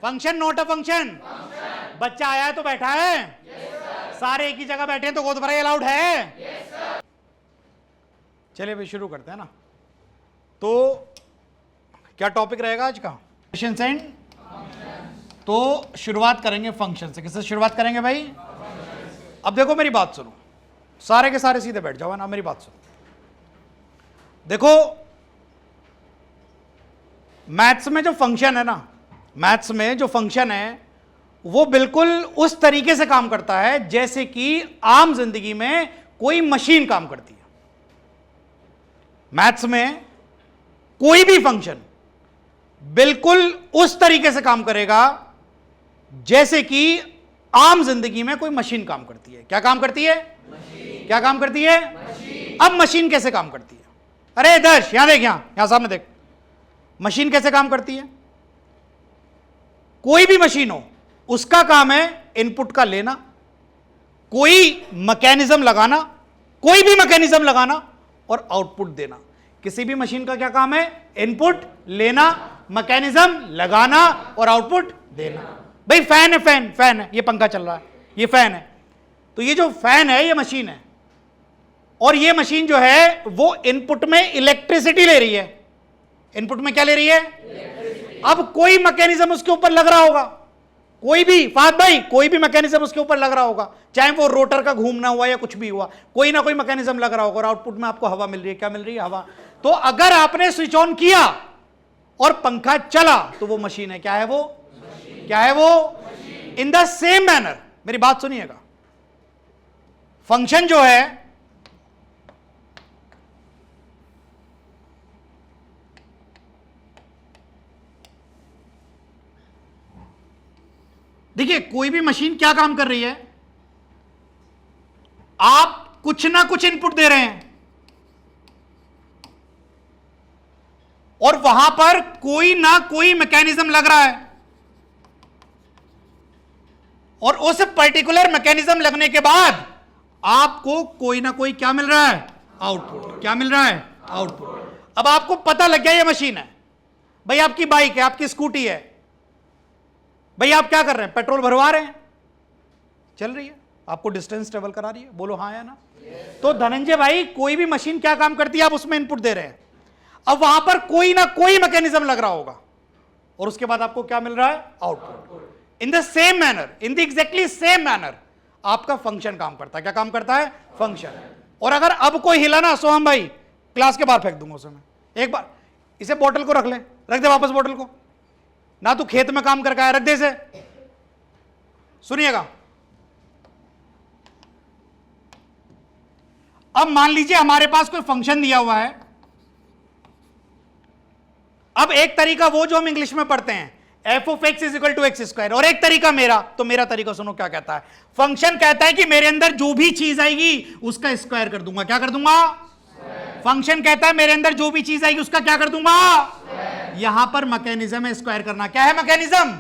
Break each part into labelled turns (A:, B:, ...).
A: Function not a function. बच्चा आया है तो बैठा है। सारे एक ही जगह बैठे हैं तो गोद भराई अलाउड है। चलिए भाई शुरू करते हैं ना। तो क्या टॉपिक रहेगा आज का? Functions and. तो शुरुआत करेंगे फंक्शन से। किससे शुरुआत करेंगे भाई? अब देखो मेरी बात सुनो, सारे के सारे सीधे बैठ जाओ ना, मेरी बात सुनो। देखो मैथ्स में जो फंक्शन है ना, मैथ्स में जो फंक्शन है वो बिल्कुल उस तरीके से काम करता है जैसे कि आम जिंदगी में कोई मशीन काम करती है। मैथ्स में कोई भी फंक्शन बिल्कुल उस तरीके से काम करेगा जैसे कि आम जिंदगी में कोई मशीन काम करती है। क्या काम करती है? मशीन। क्या काम करती है? मशीन। अब मशीन कैसे काम करती है? अरे दर्श यहां देख, यहां सामने देख, मशीन कैसे काम करती है? कोई भी मशीन हो, उसका काम है इनपुट का लेना, कोई मैकेनिज्म लगाना, कोई भी मैकेनिज्म लगाना और आउटपुट देना। किसी भी मशीन का क्या काम है? इनपुट लेना, मैकेनिज्म लगाना और आउटपुट देना। भाई फैन है, फैन है, ये पंखा चल रहा है, ये फैन है। तो ये जो फैन है ये मशीन है, और ये मशीन जो है वो इनपुट में इलेक्ट्रिसिटी ले रही है। इनपुट में क्या ले रही है? अब कोई मैकेनिज्म उसके ऊपर लग रहा होगा, कोई भी, फाद भाई कोई भी मैकेनिज्म उसके ऊपर लग रहा होगा, चाहे वो रोटर का घूमना हुआ या कुछ भी हुआ, कोई ना कोई मैकेनिज्म लग रहा होगा और आउटपुट में आपको हवा मिल रही है। क्या मिल रही है? हवा। तो अगर आपने स्विच ऑन किया और पंखा चला तो वो मशीन है। क्या है वो? क्या है वो? इन द सेम मैनर, मेरी बात सुनिएगा, फंक्शन जो है देखिए, कोई भी मशीन क्या काम कर रही है, आप कुछ ना कुछ इनपुट दे रहे हैं और वहां पर कोई ना कोई मैकेनिज्म लग रहा है, और उस पर्टिकुलर मैकेनिज्म लगने के बाद आपको कोई ना कोई क्या मिल रहा है? आउटपुट। क्या मिल रहा है? आउटपुट। अब आपको पता लग गया ये मशीन है। भाई आपकी बाइक है, आपकी स्कूटी है, भाई आप क्या कर रहे हैं? पेट्रोल भरवा रहे हैं, चल रही है, आपको डिस्टेंस ट्रेवल करा रही है। बोलो हाँ या ना? तो धनंजय भाई कोई भी मशीन क्या काम करती है, आप उसमें इनपुट दे रहे हैं, अब वहां पर कोई ना कोई मैकेनिज्म लग रहा होगा और उसके बाद आपको क्या मिल रहा है? Output. In the same manner, in the exactly same manner आपका फंक्शन काम करता है। क्या काम करता है? फंक्शन। और अगर अब कोई हिला ना, सोहम भाई क्लास के बाहर फेंक दूंगा उसे मैं। एक बार इसे बोतल को रख ले, रख दे वापस बोतल को, ना तू खेत में काम करके आया, रख दे इसे। सुनिएगा, अब मान लीजिए हमारे पास कोई फंक्शन दिया हुआ है। अब एक तरीका वो जो हम इंग्लिश में पढ़ते हैं f of x is equal to x square, और एक तरीका मेरा। तो मेरा तरीका सुनो क्या कहता है। फंक्शन कहता है कि मेरे अंदर जो भी चीज आएगी उसका स्क्वायर कर दूंगा। क्या कर दूंगा? फंक्शन कहता है मेरे अंदर जो भी चीज आएगी उसका क्या कर दूंगा? यहां पर मैकेनिज्म है स्क्वायर करना। क्या है मैकेनिज्म?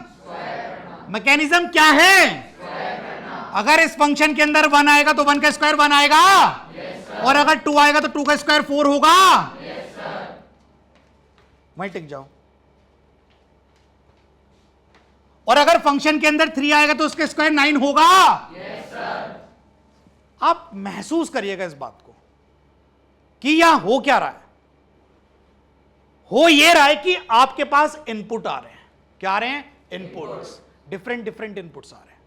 A: मैकेनिज्म क्या है? अगर इस फंक्शन के अंदर 1 आएगा तो 1 का स्क्वायर 1 आएगा, और अगर 2 आएगा तो 2 का स्क्वायर 4 होगा। वहीं टिक जाओ। और अगर फंक्शन के अंदर 3 आएगा तो उसका स्क्वायर 9 होगा। आप महसूस करिएगा इस बात को कि यहां हो क्या रहा है। हो यह रहा है कि आपके पास इनपुट आ रहे हैं। क्या आ रहे हैं? इनपुट्स, डिफरेंट इनपुट्स आ रहे हैं,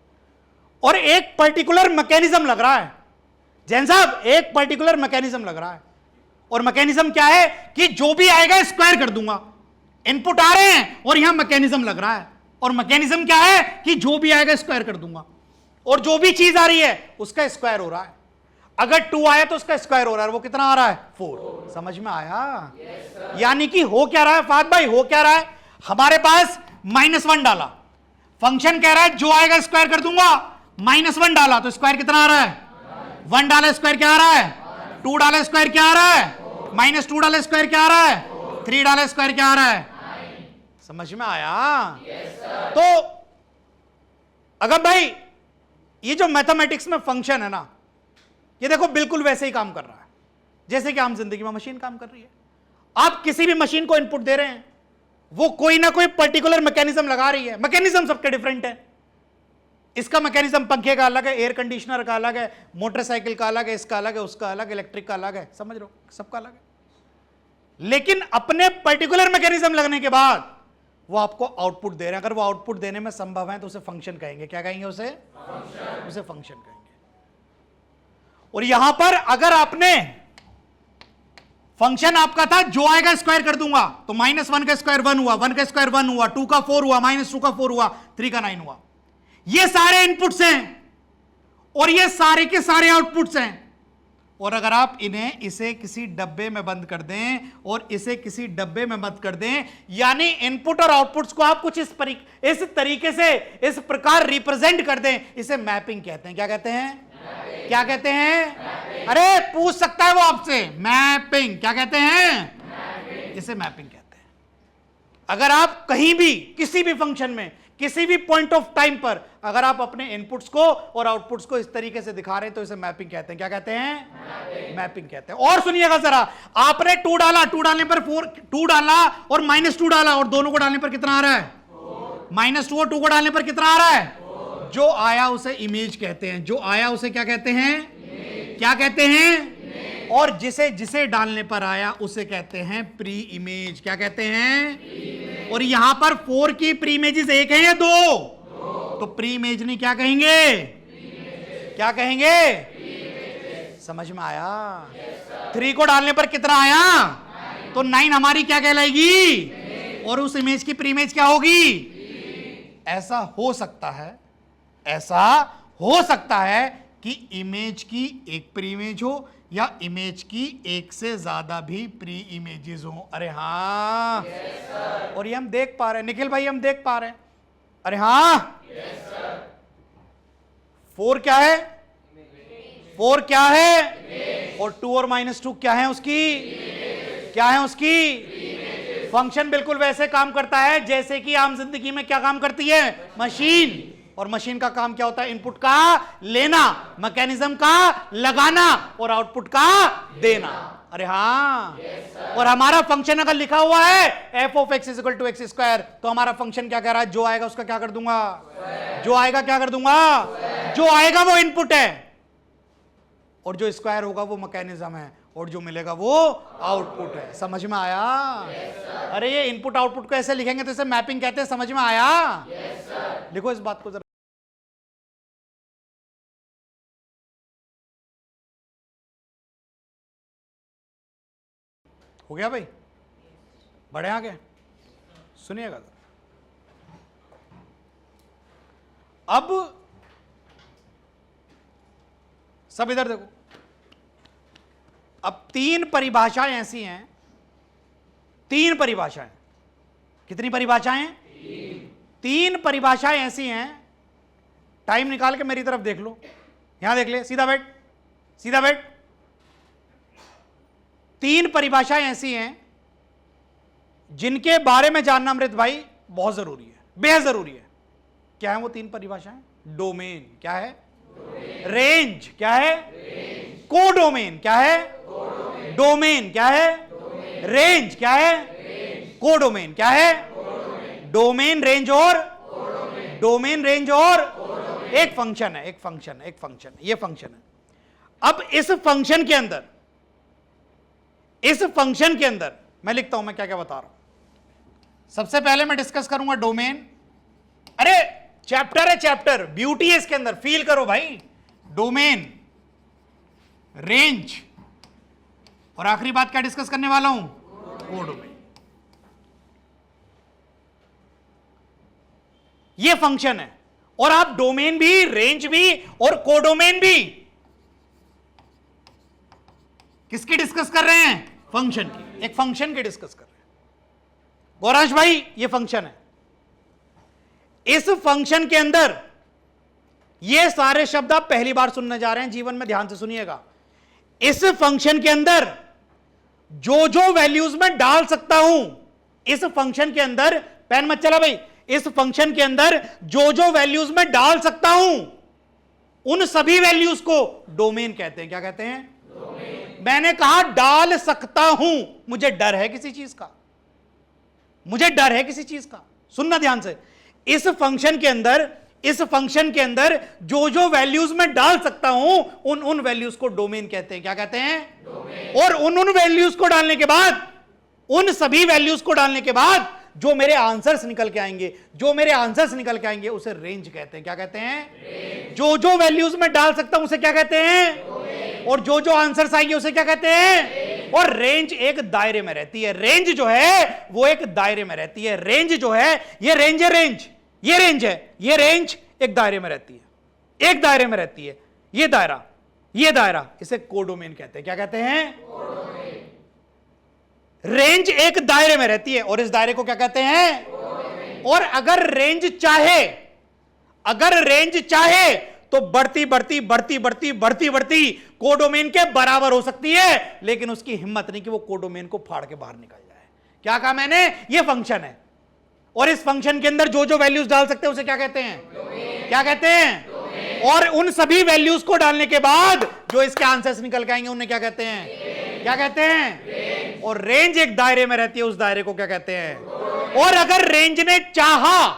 A: और एक पर्टिकुलर मैकेनिज्म लग रहा है। जैन साहब एक पर्टिकुलर मैकेनिज्म लग रहा है, और मैकेनिज्म क्या है कि जो भी आएगा स्क्वायर कर दूंगा। इनपुट आ रहे हैं और यहां मैकेनिज्म लग रहा है, और मैकेनिज्म क्या है कि जो भी आएगा स्क्वायर कर दूंगा, और जो भी चीज आ रही है उसका स्क्वायर हो रहा है। अगर 2 आया तो उसका स्क्वायर हो रहा है, वो कितना आ रहा है? 4। समझ में आया? यानी कि हो क्या रहा है फाद भाई? हो क्या रहा है? हमारे पास -1 डाला, फंक्शन कह रहा है जो आएगा स्क्वायर कर दूंगा। -1 डाला तो स्क्वायर कितना आ रहा है? 1 डाला स्क्वायर क्या आ रहा है? 2 डाला स्क्वायर क्या आ रहा है? -2 डाला स्क्वायर क्या आ रहा है? 3 डाला स्क्वायर क्या आ रहा है? समझ में आया? तो अगर भाई ये जो मैथमेटिक्स में फंक्शन है ना, ये देखो बिल्कुल वैसे ही काम कर रहा है जैसे कि आम जिंदगी में मशीन काम कर रही है। आप किसी भी मशीन को इनपुट दे रहे हैं, वो कोई ना कोई पर्टिकुलर मैकेनिज्म लगा रही है। मैकेनिज्म सबके डिफरेंट है। इसका मैकेनिज्म पंखे का अलग है, एयर कंडीशनर का अलग है, मोटरसाइकिल का अलग है, इसका अलग है, उसका अलग, इलेक्ट्रिक का अलग है, समझ रहे हो, सबका अलग है। लेकिन अपने पर्टिकुलर मैकेनिज्म लगने के बाद वो आपको आउटपुट दे रहे हैं। अगर वो आउटपुट देने में संभव है तो उसे फंक्शन कहेंगे। क्या कहेंगे उसे? उसे फंक्शन कहेंगे। और यहां पर अगर आपने फंक्शन आपका था जो आएगा स्क्वायर कर दूंगा, तो -1 का स्क्वायर 1 हुआ, 1 का स्क्वायर 1 हुआ, 2 का 4 हुआ, -2 का 4 हुआ, 3 का 9 हुआ। ये सारे इनपुट्स हैं और ये सारे के सारे आउटपुट्स हैं। और अगर आप इन्हें इसे किसी डब्बे में बंद कर दें और इसे किसी डब्बे में बंद कर दें, यानी इनपुट और आउटपुट्स को आप कुछ इस तरीके से, इस प्रकार रिप्रेजेंट कर दें, इसे मैपिंग कहते हैं। क्या कहते हैं? क्या कहते हैं? अरे पूछ सकता है वो आपसे, मैपिंग। क्या कहते हैं? इसे मैपिंग कहते हैं। अगर आप कहीं भी किसी भी फंक्शन में किसी भी पॉइंट ऑफ टाइम पर अगर आप अपने इनपुट्स को और आउटपुट्स को इस तरीके से दिखा रहे हैं तो इसे मैपिंग कहते हैं। क्या कहते हैं? मैपिंग कहते हैं। और सुनिएगा जरा, आपने 2 डाला, 2 डालने पर 4, 2 डाला और -2 डाला, और दोनों को डालने पर कितना आ रहा है? -2 और 2 को डालने पर कितना आ रहा है? जो आया उसे इमेज कहते हैं। जो आया उसे क्या कहते हैं? क्या कहते हैं? और जिसे जिसे डालने पर आया उसे कहते हैं प्री इमेज। क्या कहते हैं? और यहां पर 4 की प्री इमेजेस 1 है या 2? तो प्री इमेज नहीं, क्या कहेंगे? क्या कहेंगे? समझ में आया? 3 को डालने पर कितना आया? तो 9 हमारी क्या कहलाएगी? और उस इमेज की प्री इमेज क्या होगी? ऐसा हो सकता है, ऐसा हो सकता है कि इमेज की एक प्री इमेज हो या इमेज की एक से ज्यादा भी प्री इमेजेस हो। अरे हाँ, और ये हम देख पा रहे हैं निखिल भाई, हम देख पा रहे हैं। अरे हाँ, 4 क्या है? 4 क्या है? और 2 और -2 क्या है उसकी? क्या है उसकी? फंक्शन बिल्कुल वैसे काम करता है जैसे कि आम जिंदगी में क्या काम करती है? मशीन। और मशीन का काम क्या होता है? इनपुट का लेना, मैकेनिज्म का लगाना और आउटपुट का देना। अरे हाँ, और हमारा फंक्शन अगर लिखा हुआ है f(x = x²), तो हमारा फंक्शन क्या कह रहा है? जो आएगा उसका क्या कर दूंगा? जो आएगा क्या कर दूंगा? जो आएगा वो इनपुट है और जो स्क्वायर होगा वो मैकेनिज्म है और जो मिलेगा वो आउटपुट है। समझ में आया? अरे ये इनपुट आउटपुट को ऐसे लिखेंगे तो इसे मैपिंग कहते हैं। समझ में आया? लिखो इस बात को जरा। हो गया भाई? बढ़े आगे? सुनिएगा अब, सब इधर देखो। अब 3 परिभाषाएं ऐसी हैं, 3 परिभाषाएं। कितनी परिभाषाएं? 3 परिभाषाएं ऐसी हैं। टाइम निकाल के मेरी तरफ देख लो, यहां देख ले, सीधा बैठ, सीधा बैठ। 3 परिभाषाएं ऐसी हैं जिनके बारे में जानना अमृत भाई बहुत जरूरी है, बेहद जरूरी है। क्या है वो 3 परिभाषाएं? डोमेन क्या है? रेंज क्या है? कोडोमेन क्या है? डोमेन क्या है? रेंज क्या है? कोडोमेन क्या है? डोमेन, रेंज और डोमेन, रेंज और एक फंक्शन है, एक फंक्शन है, एक फंक्शन है, ये फंक्शन है। अब इस फंक्शन के अंदर, इस फंक्शन के अंदर मैं लिखता हूं मैं क्या क्या बता रहा हूं। सबसे पहले मैं डिस्कस करूंगा डोमेन। अरे चैप्टर है, चैप्टर, ब्यूटी है इसके अंदर, फील करो भाई। डोमेन, रेंज और आखिरी बात क्या डिस्कस करने वाला हूं? कोडोमेन। ये फंक्शन है और आप डोमेन भी, रेंज भी और कोडोमेन भी किसकी डिस्कस कर रहे हैं? फंक्शन की, एक फंक्शन की डिस्कस कर रहे हैं। गौरांश भाई ये फंक्शन है। इस फंक्शन के अंदर ये सारे शब्द आप पहली बार सुनने जा रहे हैं जीवन में, ध्यान से सुनिएगा। इस फंक्शन के अंदर जो जो वैल्यूज मैं डाल सकता हूं, इस फंक्शन के अंदर, पेन मत चला भाई, इस फंक्शन के अंदर जो जो वैल्यूज मैं डाल सकता हूं उन सभी वैल्यूज को डोमेन कहते हैं। क्या कहते हैं? मैंने कहा डाल सकता हूं, मुझे डर है किसी चीज का, मुझे डर है किसी चीज का। सुनना ध्यान से, इस फंक्शन के अंदर जो जो वैल्यूज मैं डाल सकता हूं उन वैल्यूज को डोमेन कहते हैं। क्या कहते हैं? डोमेन। और उन वैल्यूज को डालने के बाद, उन सभी वैल्यूज को डालने के बाद जो मेरे आंसर्स निकल के आएंगे उसे रेंज कहते हैं। क्या कहते हैं? जो जो वैल्यूज मैं डाल सकता हूं उसे क्या कहते हैं? और जो जो आंसर्स आएंगे उसे क्या कहते हैं? और रेंज एक दायरे में रहती है। रेंज जो है वो एक दायरे में रहती है। रेंज जो है ये रेंज है, ये रेंज एक दायरे में रहती है, एक दायरे में रहती है। ये दायरा इसे कोडोमेन कहते हैं। क्या कहते हैं? रेंज एक दायरे में रहती है और इस दायरे को क्या कहते हैं? और अगर रेंज चाहे तो बढ़ती कोडोमेन के बराबर हो सकती है, लेकिन उसकी हिम्मत नहीं कि वो कोडोमेन को फाड़ के बाहर निकल जाए। क्या कहा मैंने? ये फंक्शन है और इस फंक्शन के अंदर जो जो वैल्यूज डाल सकते हैं उसे क्या कहते हैं? क्या कहते हैं? और उन सभी वैल्यूज को डालने के बाद जो इसके आंसर्स निकल के आएंगे उन्हें क्या कहते हैं? क्या कहते हैं? और रेंज एक दायरे में रहती है, उस दायरे को क्या कहते हैं? और अगर रेंज ने चाहा,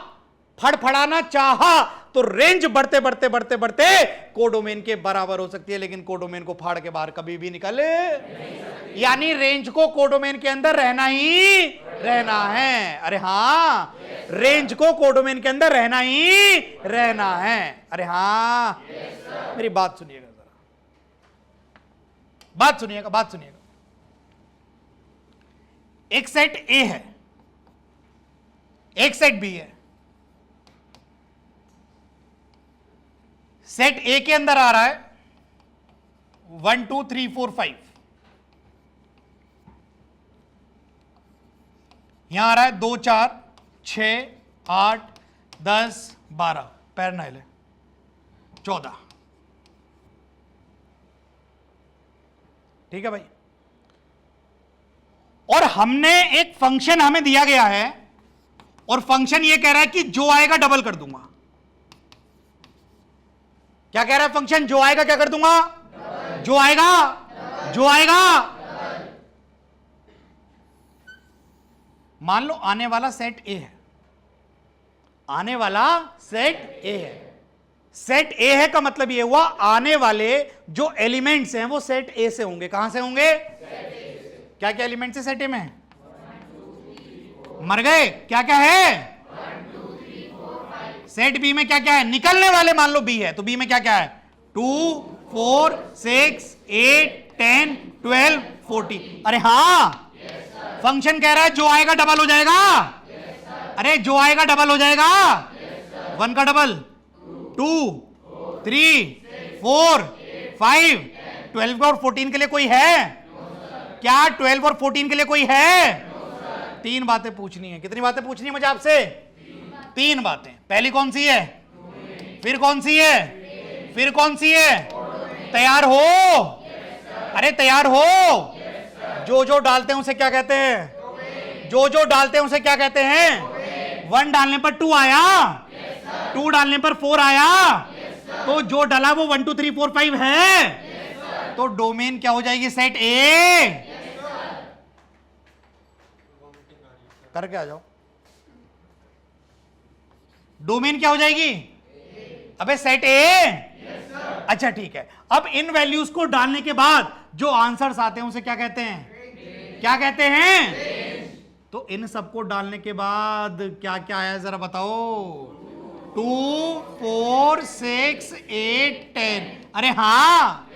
A: फड़फड़ाना चाहा, तो रेंज बढ़ते कोडोमेन के बराबर हो सकती है, लेकिन कोडोमेन को फाड़ के बाहर कभी भी निकल, यानी रेंज को कोडोमेन के अंदर रहना है। अरे हाँ, रेंज को कोडोमेन के अंदर रहना है। अरे हाँ, मेरी बात सुनिएगा जरा, बात सुनिएगा। एक सेट ए है, एक सेट बी है। सेट ए के अंदर आ रहा है 1 2 3 4 5, यहां आ रहा है 2 4 6 8 10 12, पैर ना हिले, 14। ठीक है भाई। और हमने एक फंक्शन हमें दिया गया है और फंक्शन ये कह रहा है कि जो आएगा डबल कर दूंगा। क्या कह रहा है फंक्शन? जो आएगा क्या कर दूंगा? जो आएगा। मान लो आने वाला सेट ए है, सेट ए है का मतलब ये हुआ आने वाले जो एलिमेंट्स हैं वो सेट ए से होंगे। कहां से होंगे? क्या क्या एलिमेंट्स है सेट ए में? मर गए? क्या क्या है? सेट बी में क्या क्या है? निकलने वाले मान लो बी है, तो बी में क्या क्या है? 2 4 6 8 10 12 14। अरे हाँ, फंक्शन कह रहा है जो आएगा डबल हो जाएगा। अरे जो आएगा डबल हो जाएगा। 1 का डबल 2 3 4 5, 12 और 14 के लिए कोई है क्या? 12 और 14 के लिए कोई है? 3 बातें पूछनी है। कितनी बातें पूछनी है मुझे आपसे? 3 बातें। पहली कौन सी है? फिर कौन सी है? तैयार हो? अरे तैयार हो? जो जो डालते हैं उसे क्या कहते हैं? जो डालते हैं उसे क्या कहते हैं? 1 डालने पर 2 आया, 2 डालने पर 4 आया, तो जो डाला वो 1 2 3 4 5 है, तो डोमेन क्या हो जाएगी? सेट ए। करके आ जाओ। डोमेन क्या हो जाएगी? अबे सेट ए। अच्छा ठीक है। अब इन वैल्यूज को डालने के बाद जो आंसर्स आते हैं उसे क्या कहते हैं? क्या कहते हैं? तो इन सबको डालने के बाद क्या क्या आया जरा बताओ? 2 4 6 8 10। अरे हाँ,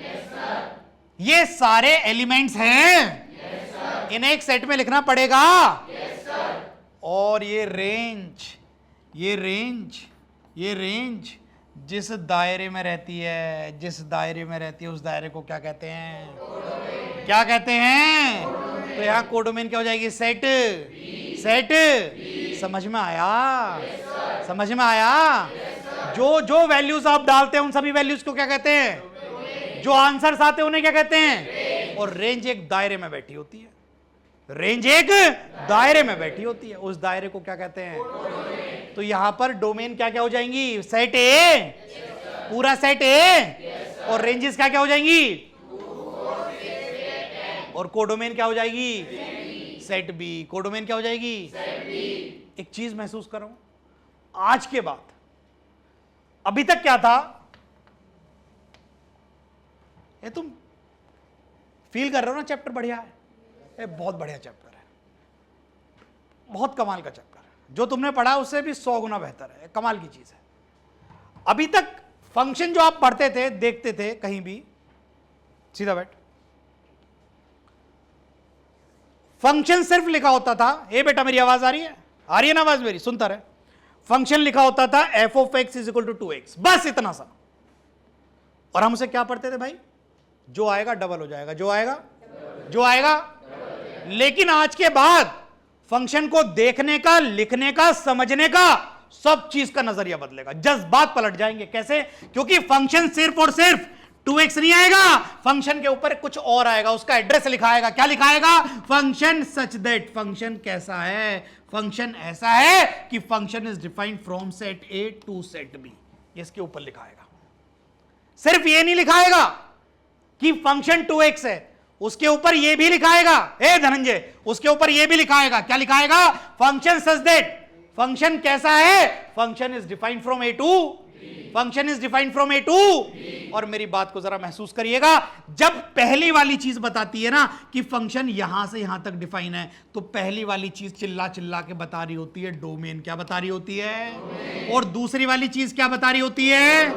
A: ये सारे एलिमेंट्स हैं, इन्हें एक सेट में लिखना पड़ेगा। और ये रेंज जिस दायरे में रहती है, उस दायरे को क्या कहते हैं? क्या कहते हैं? तो यहां कोडोमेन क्या हो जाएगी? सेट। समझ में आया? जो जो वैल्यूज आप डालते हैं उन सभी वैल्यूज को क्या कहते हैं? जो आंसर्स आते हैं उन्हें क्या कहते हैं? और रेंज एक दायरे में बैठी होती है, उस दायरे को क्या कहते हैं? तो यहां पर डोमेन क्या क्या हो जाएंगी? सेट ए, पूरा सेट ए, और रेंजेस क्या क्या हो जाएंगी? और कोडोमेन क्या हो जाएगी? Set B. कोडोमेन क्या हो जाएगी? Set B. एक चीज महसूस कर रहा हूं आज के बाद, अभी तक क्या था, ये तुम फील कर रहे हो ना चैप्टर बढ़िया है, ये बहुत बढ़िया चैप्टर है, बहुत कमाल का चैप्टर है, जो तुमने पढ़ा उससे भी 100 गुना बेहतर है, कमाल की चीज है। अभी तक फंक्शन जो आप पढ़ते थे, देखते थे कहीं भी, सीधा बैठ, फंक्शन सिर्फ लिखा होता था, ए बेटा मेरी आवाज आ रही है? आ रही है ना आवाज मेरी? सुनता रहे। फंक्शन लिखा होता था f of x is equal to 2x, बस इतना सा। और हम उसे क्या पढ़ते थे भाई? जो आएगा डबल हो जाएगा, जो आएगा जो आएगा। लेकिन आज के बाद फंक्शन को देखने का, लिखने का, समझने का, सब चीज का नजरिया बदलेगा, जज्बात पलट जाएंगे। कैसे? क्योंकि फंक्शन सिर्फ और सिर्फ 2x नहीं आएगा, फंक्शन के ऊपर कुछ और आएगा, उसका एड्रेस लिखा आएगा। क्या लिखा आएगा? फंक्शन सच दैट, फंक्शन कैसा है? फंक्शन ऐसा है कि function is defined from set A to set B, इसके ऊपर लिखा आएगा। सिर्फ ये नहीं लिखाएगा कि फंक्शन 2x है, उसके ऊपर ये भी लिखाएगा, ए धनंजय, उसके ऊपर ये भी लिखाएगा। क्या लिखाएगा? फंक्शन सच दैट, फंक्शन कैसा है? Function is defined from A to, function is defined from A to. और मेरी बात को जरा महसूस करिएगा, जब पहली वाली चीज बताती है ना कि फंक्शन यहां से यहां तक डिफाइन है, तो पहली वाली चीज चिल्ला चिल्ला के बता रही होती है डोमेन। क्या बता रही होती है? और दूसरी वाली चीज क्या बता रही होती है?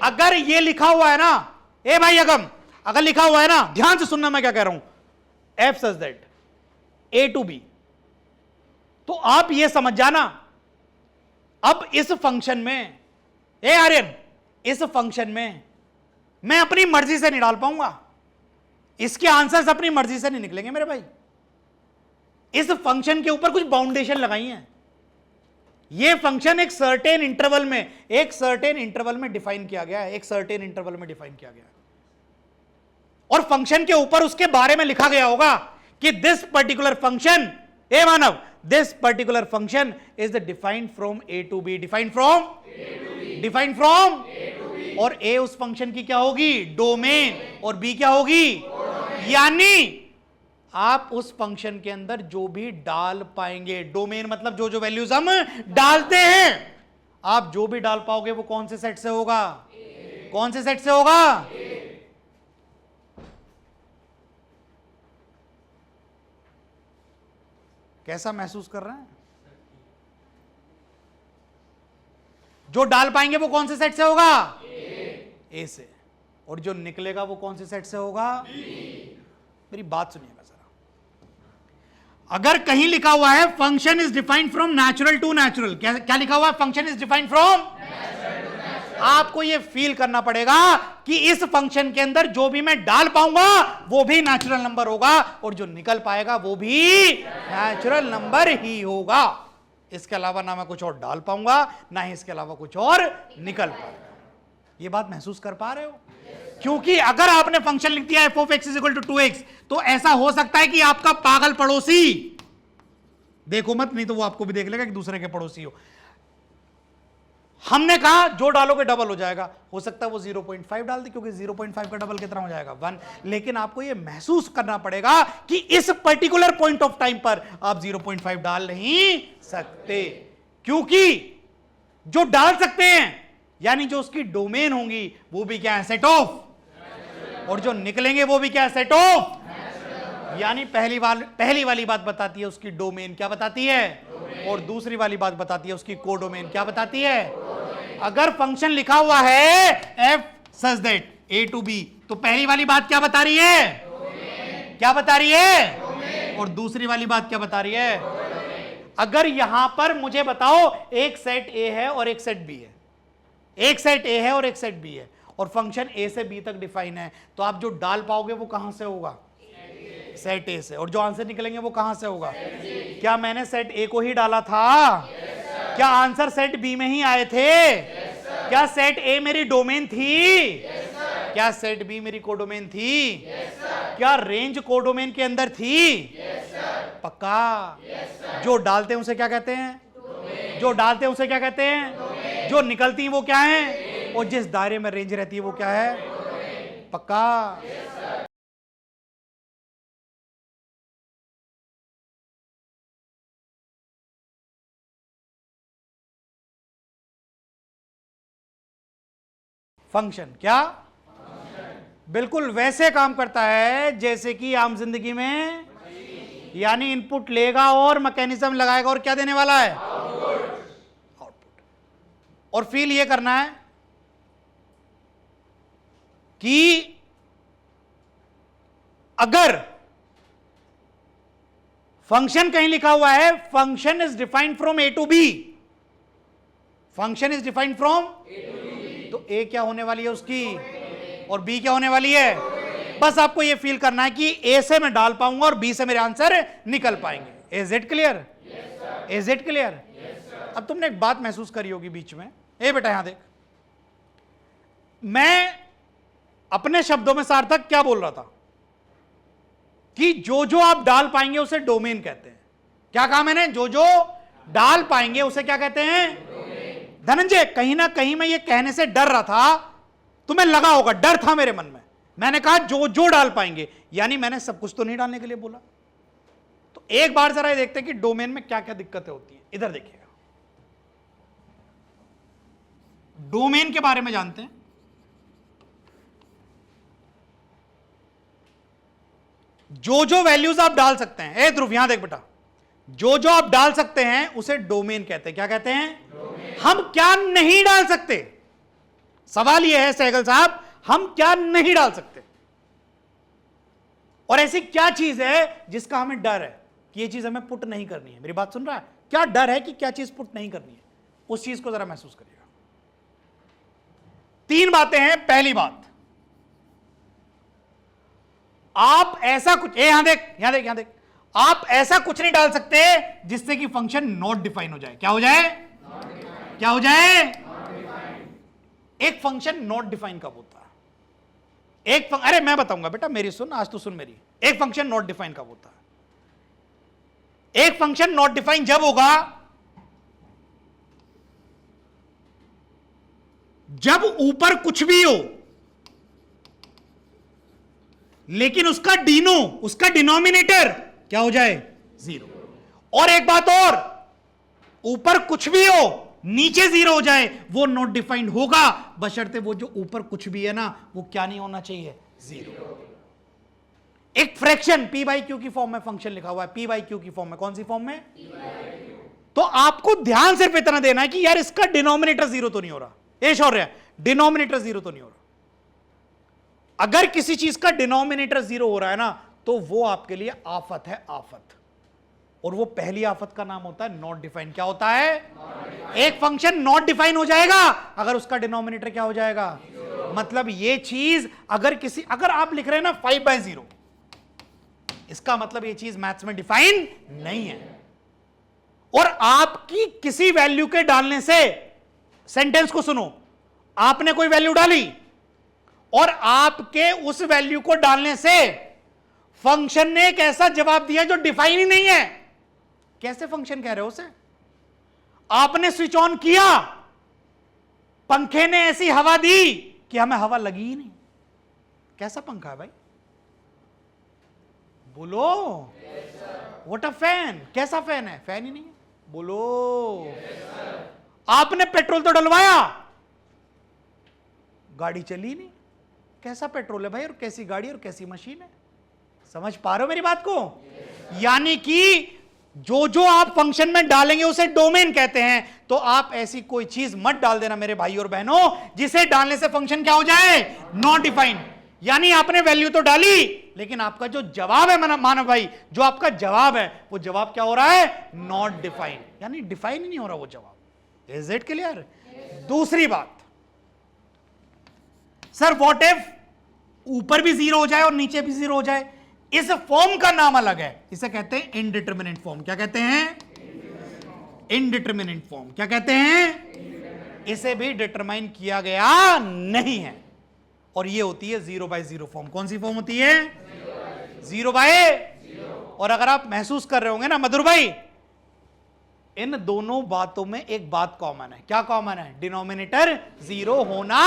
A: अगर ये लिखा हुआ है ना, ए भाई अगम, अगर लिखा हुआ है ना, ध्यान से सुनना मैं क्या कह रहा हूं, f such that A to B, तो आप ये समझ जाना अब इस फंक्शन में, ए आर्यन, इस फंक्शन में मैं अपनी मर्जी से नहीं डाल पाऊंगा, इसके आंसर्स अपनी मर्जी से नहीं निकलेंगे मेरे भाई। इस फंक्शन के ऊपर कुछ बाउंडेशन लगाई है। यह फंक्शन एक सर्टेन इंटरवल में, एक सर्टेन इंटरवल में डिफाइन किया गया है, एक सर्टेन इंटरवल में डिफाइन किया गया है। और फंक्शन के ऊपर उसके बारे में लिखा गया होगा कि दिस पर्टिकुलर फंक्शन, ए मानव, this particular function is the defined from A to B, defined from, defined from, और ए उस फंक्शन की क्या होगी? डोमेन, और बी क्या होगी? यानी आप उस फंक्शन के अंदर जो भी डाल पाएंगे, डोमेन मतलब जो जो वैल्यूज हम डालते हैं, आप जो भी डाल पाओगे वो कौन से सेट से होगा? कौन से सेट से होगा? कैसा महसूस कर रहे हैं? जो डाल पाएंगे वो कौन से सेट से होगा? ए से। और जो निकलेगा वो कौन से सेट से होगा? मेरी बात सुनिएगा जरा। अगर कहीं लिखा हुआ है function is defined from natural to natural, क्या लिखा हुआ है? फंक्शन इज डिफाइंड फ्रॉम, आपको यह फील करना पड़ेगा कि इस फंक्शन के अंदर जो भी मैं डाल पाऊंगा वो भी नेचुरल नंबर होगा, और जो निकल पाएगा वो भी नेचुरल नंबर ही होगा। इसके अलावा ना मैं कुछ और डाल पाऊंगा, ना ही इसके अलावा कुछ और निकल पाएगा। ये बात महसूस कर पा रहे हो? क्योंकि अगर आपने फंक्शन लिख दिया f of x is equal to 2x, तो ऐसा हो सकता है कि आपका पागल पड़ोसी, देखो मत, नहीं तो वो आपको भी देख लेगा कि दूसरे के पड़ोसी हो। हमने कहा जो डालोगे डबल हो जाएगा, हो सकता है वो 0.5 डाल दे, क्योंकि 0.5 का डबल कितना हो जाएगा? 1। लेकिन आपको ये महसूस करना पड़ेगा कि इस पर्टिकुलर पॉइंट ऑफ टाइम पर आप 0.5 डाल नहीं सकते, क्योंकि जो डाल सकते हैं यानी जो उसकी डोमेन होंगी वो भी क्या है? सेट ऑफ, और जो निकलेंगे वो भी क्या है? Set of. यानी पहली वाली बात बताती है उसकी डोमेन, क्या बताती है? और दूसरी वाली बात बताती है उसकी कोडोमेन, क्या बताती है? अगर फंक्शन लिखा हुआ है f such that a to b, तो पहली वाली बात क्या बता रही है? क्या बता रही है? और दूसरी वाली बात क्या बता रही है? अगर यहां पर मुझे बताओ एक सेट a है और एक सेट b है, एक सेट a है और एक सेट b है, और फंक्शन a से b तक डिफाइन है, तो आप जो डाल पाओगे वो कहां से होगा? सेट ए से। और जो आंसर निकलेंगे वो कहां से होगा? क्या मैंने सेट ए को ही डाला था? क्या आंसर सेट बी में ही आए थे? क्या सेट ए मेरी डोमेन थी? क्या सेट बी मेरी कोडोमेन थी? क्या रेंज कोडोमेन के अंदर थी? पक्का? जो डालते हैं उसे क्या कहते हैं? जो डालते हैं उसे क्या कहते हैं? जो निकलती है वो क्या है? और जिस दायरे में रेंज रहती है वो क्या है? पक्का? फंक्शन। क्या? बिल्कुल वैसे काम करता है जैसे कि आम जिंदगी में, यानी इनपुट लेगा और मैकेनिज्म लगाएगा और क्या देने वाला है? आउटपुट। और फील ये करना है कि अगर फंक्शन कहीं लिखा हुआ है function is defined from A to B, function is defined from, तो ए क्या होने वाली है उसकी और बी क्या होने वाली है? बस आपको यह फील करना है कि ए से मैं डाल पाऊंगा और बी से मेरे आंसर निकल पाएंगे। Is it clear? Is it clear? अब तुमने एक बात महसूस करी होगी बीच में, ए बेटा यहां देख, मैं अपने शब्दों में सार्थक क्या बोल रहा था कि जो जो आप डाल पाएंगे उसे डोमेन कहते हैं। क्या कहा मैंने? जो जो डाल पाएंगे उसे क्या कहते हैं? धनंजय, कहीं ना कहीं मैं ये कहने से डर रहा था, तुम्हें लगा होगा डर था मेरे मन में, मैंने कहा जो जो डाल पाएंगे, यानी मैंने सब कुछ तो नहीं डालने के लिए बोला। तो एक बार जरा ये देखते हैं कि डोमेन में क्या क्या दिक्कतें होती है। इधर देखिएगा, डोमेन के बारे में जानते हैं। जो जो वैल्यूज आप डाल सकते हैं, ए ध्रुव यहां देख बेटा, जो जो आप डाल सकते हैं उसे डोमेन कहते हैं। क्या कहते हैं? डोमेन। हम क्या नहीं डाल सकते? सवाल यह है सहगल साहब, हम क्या नहीं डाल सकते? और ऐसी क्या चीज है जिसका हमें डर है कि यह चीज हमें पुट नहीं करनी है? मेरी बात सुन रहा है? क्या डर है कि क्या चीज पुट नहीं करनी है? उस चीज को जरा महसूस करिएगा। तीन बातें हैं। पहली बात, आप ऐसा कुछ, यहां देख यहां देख यहां देख, आप ऐसा कुछ नहीं डाल सकते जिससे कि फंक्शन नॉट डिफाइन हो जाए। क्या हो जाए? क्या हो जाए? एक फंक्शन नॉट डिफाइन कब होता है? अरे मैं बताऊंगा बेटा, मेरी सुन, आज तो सुन मेरी। एक फंक्शन नॉट डिफाइन कब होता है? एक फंक्शन नॉट डिफाइन जब होगा जब ऊपर कुछ भी हो लेकिन उसका डिनोमिनेटर क्या हो जाए? जीरो। और एक बात और, ऊपर कुछ भी हो नीचे जीरो हो जाए, वो नॉट डिफाइंड होगा, बशर्ते वो जो ऊपर कुछ भी है ना वो क्या नहीं होना चाहिए? जीरो। एक फ्रैक्शन पी बाई क्यू की फॉर्म में फंक्शन लिखा हुआ है, पी बाई क्यू की फॉर्म में। कौन सी फॉर्म में? तो आपको ध्यान सिर्फ इतना देना है कि यार इसका डिनोमिनेटर जीरो तो नहीं हो रहा, ए शौर्य, डिनोमिनेटर जीरो तो नहीं हो रहा। अगर किसी चीज का डिनोमिनेटर जीरो हो रहा है ना तो वो आपके लिए आफत है, आफत। और वो पहली आफत का नाम होता है नॉट डिफाइन। क्या होता है? एक फंक्शन नॉट डिफाइन हो जाएगा अगर उसका डिनोमिनेटर क्या हो जाएगा? मतलब ये चीज अगर आप लिख रहे हैं ना 5/0, इसका मतलब ये चीज मैथ्स में डिफाइन नहीं है। और आपकी किसी वैल्यू के डालने से, सेंटेंस को सुनो, आपने कोई वैल्यू डाली और आपके उस वैल्यू को डालने से फंक्शन ने एक ऐसा जवाब दिया जो डिफाइन ही नहीं है। कैसे फंक्शन कह रहे हो उसे? आपने स्विच ऑन किया, पंखे ने ऐसी हवा दी कि हमें हवा लगी ही नहीं। कैसा पंखा है भाई? बोलो। What a fan. कैसा फैन है? फैन ही नहीं है। बोलो। आपने पेट्रोल तो डलवाया, गाड़ी चली नहीं। कैसा पेट्रोल है भाई और कैसी गाड़ी और कैसी मशीन है? समझ पा रहे हो मेरी बात को? यानी कि जो जो आप फंक्शन में डालेंगे उसे डोमेन कहते हैं। तो आप ऐसी कोई चीज मत डाल देना मेरे भाई और बहनों जिसे डालने से फंक्शन क्या हो जाए? Not defined. यानी आपने वैल्यू तो डाली लेकिन आपका जो जवाब है मानव भाई, जो आपका जवाब है वो जवाब क्या हो रहा है? नॉट डिफाइंड, यानी डिफाइन ही नहीं हो रहा वो जवाब। Is it clear? दूसरी बात, सर व्हाट इफ ऊपर भी जीरो हो जाए और नीचे भी जीरो हो जाए? इस फॉर्म का नाम अलग है, इसे कहते हैं इनडिटरमिनेट फॉर्म। क्या कहते हैं? Indeterminate form. क्या कहते हैं? इसे भी डिटरमाइन किया गया नहीं है और ये होती है 0/0 फॉर्म। कौन सी फॉर्म होती है? 0/0। और अगर आप महसूस कर रहे होंगे ना मधुर भाई, इन दोनों बातों में एक बात कॉमन है। क्या कॉमन है? डिनोमिनेटर जीरो होना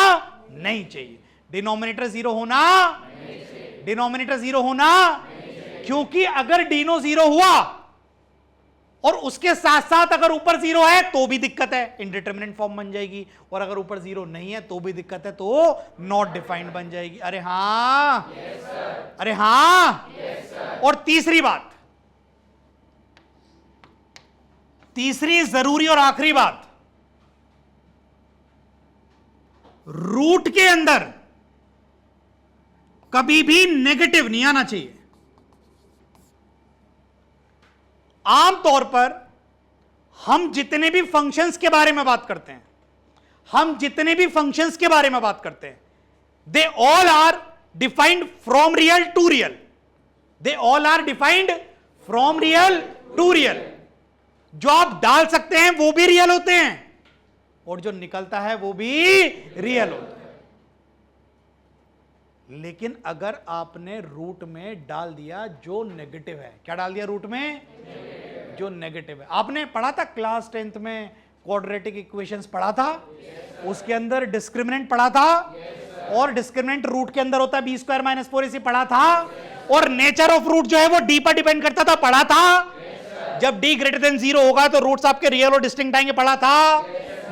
A: नहीं चाहिए। डिनोमिनेटर जीरो होना, डिनोमिनेटर जीरो होना, क्योंकि अगर डिनो जीरो हुआ और उसके साथ साथ अगर ऊपर जीरो है तो भी दिक्कत है, इनडिटरमिनेट फॉर्म बन जाएगी, और अगर ऊपर जीरो नहीं है तो भी दिक्कत है, तो नॉट डिफाइंड बन जाएगी। अरे हां, अरे हां। और तीसरी बात, तीसरी जरूरी और आखिरी बात, रूट के अंदर कभी भी नेगेटिव नहीं आना चाहिए। आमतौर पर हम जितने भी फंक्शंस के बारे में बात करते हैं, हम जितने भी फंक्शंस के बारे में बात करते हैं, they all are defined from real to real, they all are defined from real to real. जो आप डाल सकते हैं वो भी रियल होते हैं, और जो निकलता है वो भी रियल होता है। लेकिन अगर आपने रूट में डाल दिया जो नेगेटिव है, क्या डाल दिया रूट में? जो नेगेटिव है। आपने पढ़ा था क्लास 10th में, क्वाड्रेटिक इक्वेशंस पढ़ा था, उसके अंदर डिस्क्रिमिनेंट पढ़ा था, और डिस्क्रिमिनेंट रूट के अंदर होता है b² - 4ac पढ़ा था, और नेचर ऑफ रूट जो है वो d पर डिपेंड करता था, पढ़ा था। जब d > 0 होगा तो रूट्स आपके रियल और डिस्टिंक्ट आएंगे, पढ़ा था।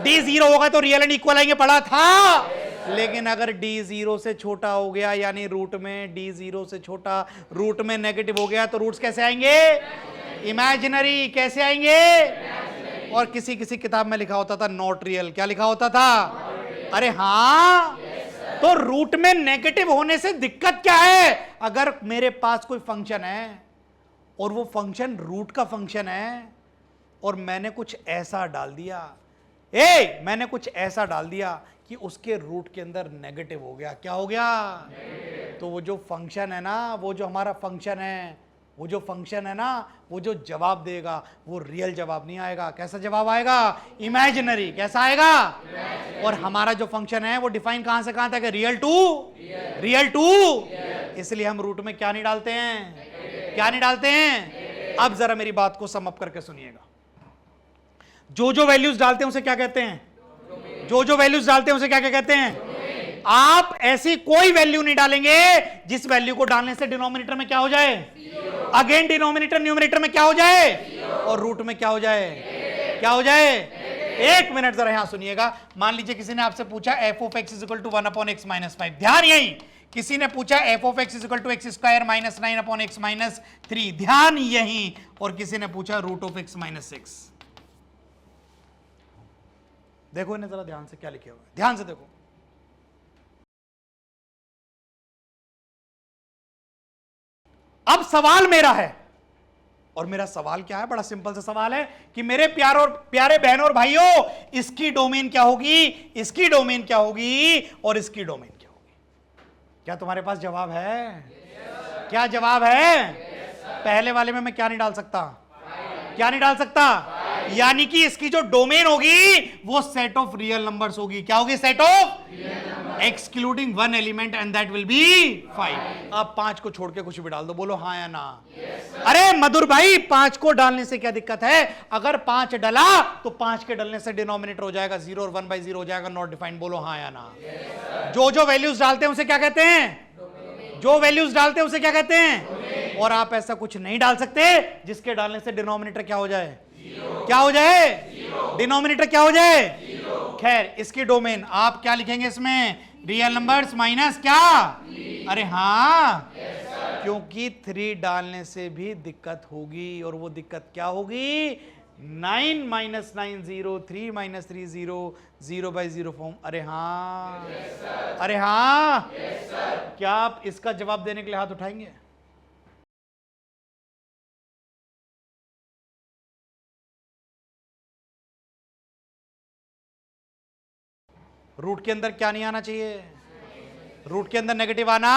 A: d 0 होगा तो रियल एंड इक्वल आएंगे, पढ़ा था। लेकिन अगर d 0 से छोटा हो गया, यानी रूट में d 0 से छोटा, रूट में नेगेटिव हो गया, तो रूट्स कैसे आएंगे? इमेजिनरी। कैसे आएंगे? और किसी किसी किताब में लिखा होता था नॉट रियल। क्या लिखा होता था? अरे हां। तो रूट में नेगेटिव होने से दिक्कत क्या है? अगर मेरे पास कोई फंक्शन है और वो फंक्शन रूट का फंक्शन है, और मैंने कुछ ऐसा डाल दिया, मैंने कुछ ऐसा डाल दिया कि उसके रूट के अंदर नेगेटिव हो गया। क्या हो गया? तो वो जो फंक्शन है ना, वो जो हमारा फंक्शन है, वो जो फंक्शन है ना, वो जो जवाब देगा वो रियल जवाब नहीं आएगा। कैसा जवाब आएगा? इमेजिनरी। कैसा आएगा? और हमारा जो फंक्शन है वो डिफाइन कहां से कहां तक है? Real to real to. इसलिए हम रूट में क्या नहीं डालते हैं? क्या नहीं डालते हैं? अब जरा मेरी बात को सम अप करके सुनिएगा। जो वैल्यूज डालते हैं उसे क्या कहते हैं? जो वैल्यूज डालते हैं उसे क्या क्या कहते हैं? आप ऐसी कोई वैल्यू नहीं डालेंगे जिस वैल्यू को डालने से डिनोमिनेटर में क्या हो जाए? अगेन डिनोमिनेटर न्यूमरेटर में क्या हो जाए? और रूट में क्या हो जाए? क्या हो जाए? एक मिनट जरा यहां सुनिएगा। मान लीजिए किसी ने आपसे पूछा f(x) = 1/x - 5। ध्यान यही, किसी ने पूछा f(x) = x² - 9/x - 3। ध्यान यही। और किसी ने पूछा √(x - 6)। देखो इन्हें जरा ध्यान से क्या लिखे हुए, ध्यान से देखो। अब सवाल मेरा है, और मेरा सवाल क्या है? बड़ा सिंपल सा सवाल है कि मेरे प्यारे बहनों और भाइयों, इसकी डोमेन क्या होगी, इसकी डोमेन क्या होगी, और इसकी डोमेन क्या होगी? क्या तुम्हारे पास जवाब है? क्या जवाब है? पहले वाले में मैं क्या नहीं डाल सकता? क्या नहीं डाल सकता? यानी कि इसकी जो डोमेन होगी वो सेट ऑफ रियल नंबर्स होगी। क्या होगी? Set of excluding one element, and that will be 5। अब 5 को छोड़ के कुछ भी डाल दो, बोलो हाँ या ना। अरे मधुर भाई, 5 को डालने से क्या दिक्कत है? अगर 5 डला तो 5 के डलने से डिनोमिनेटर हो जाएगा 0 और 1/0 हो जाएगा, नॉट डिफाइंड। बोलो हाँ या ना। जो वैल्यूज डालते हैं उसे क्या कहते हैं? जो वैल्यूज डालते हैं उसे क्या कहते हैं? और आप ऐसा कुछ नहीं डाल सकते जिसके डालने से डिनोमिनेटर क्या हो जाए? क्या हो जाए? डिनोमिनेटर क्या हो जाए? खैर, इसकी डोमेन आप क्या लिखेंगे इसमें? रियल नंबर्स माइनस क्या? अरे हाँ, क्योंकि 3 डालने से भी दिक्कत होगी, और वो दिक्कत क्या होगी? 9 - 9 0, 3 - 3 0, 0/0 फॉर्म। अरे हाँ, अरे हाँ। क्या आप इसका जवाब देने के लिए हाथ उठाएंगे? रूट के अंदर क्या नहीं आना चाहिए? रूट के अंदर नेगेटिव आना?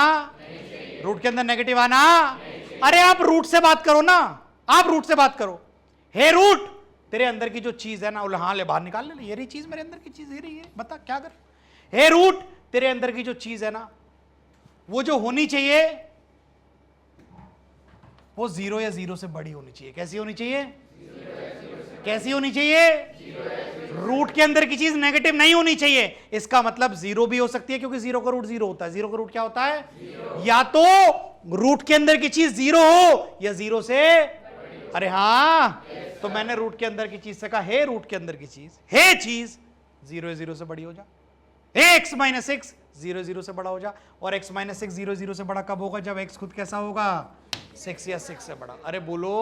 A: रूट के अंदर नेगेटिव आना? अरे आप रूट से बात करो ना, आप रूट से बात करो। हे रूट, तेरे अंदर की जो चीज है ना, हाँ ले बाहर निकाल ले, ये रही चीज, मेरे अंदर की चीज ये रही है, बता क्या कर। हे रूट, तेरे अंदर की जो चीज है ना, वो जो होनी चाहिए वो 0 या 0 से बड़ी होनी चाहिए। कैसी होनी चाहिए? कैसी होनी चाहिए? रूट के अंदर की चीज नेगेटिव नहीं होनी चाहिए। इसका मतलब 0 भी हो सकती है, क्योंकि 0 का रूट 0 होता है। 0 का रूट क्या होता है? या तो रूट के अंदर की चीज 0 हो या 0 से अरे हाँ, तो मैंने रूट के अंदर की चीज से कहा हे रूट के अंदर की चीज, हे चीज 0 0 से बड़ी हो जा, x माइनस एक्स 0 0 से बड़ा हो जा। और x माइनस एक्स 0 0 से बड़ा कब होगा? जब x खुद कैसा होगा? 6 या 6 से बड़ा। अरे बोलो।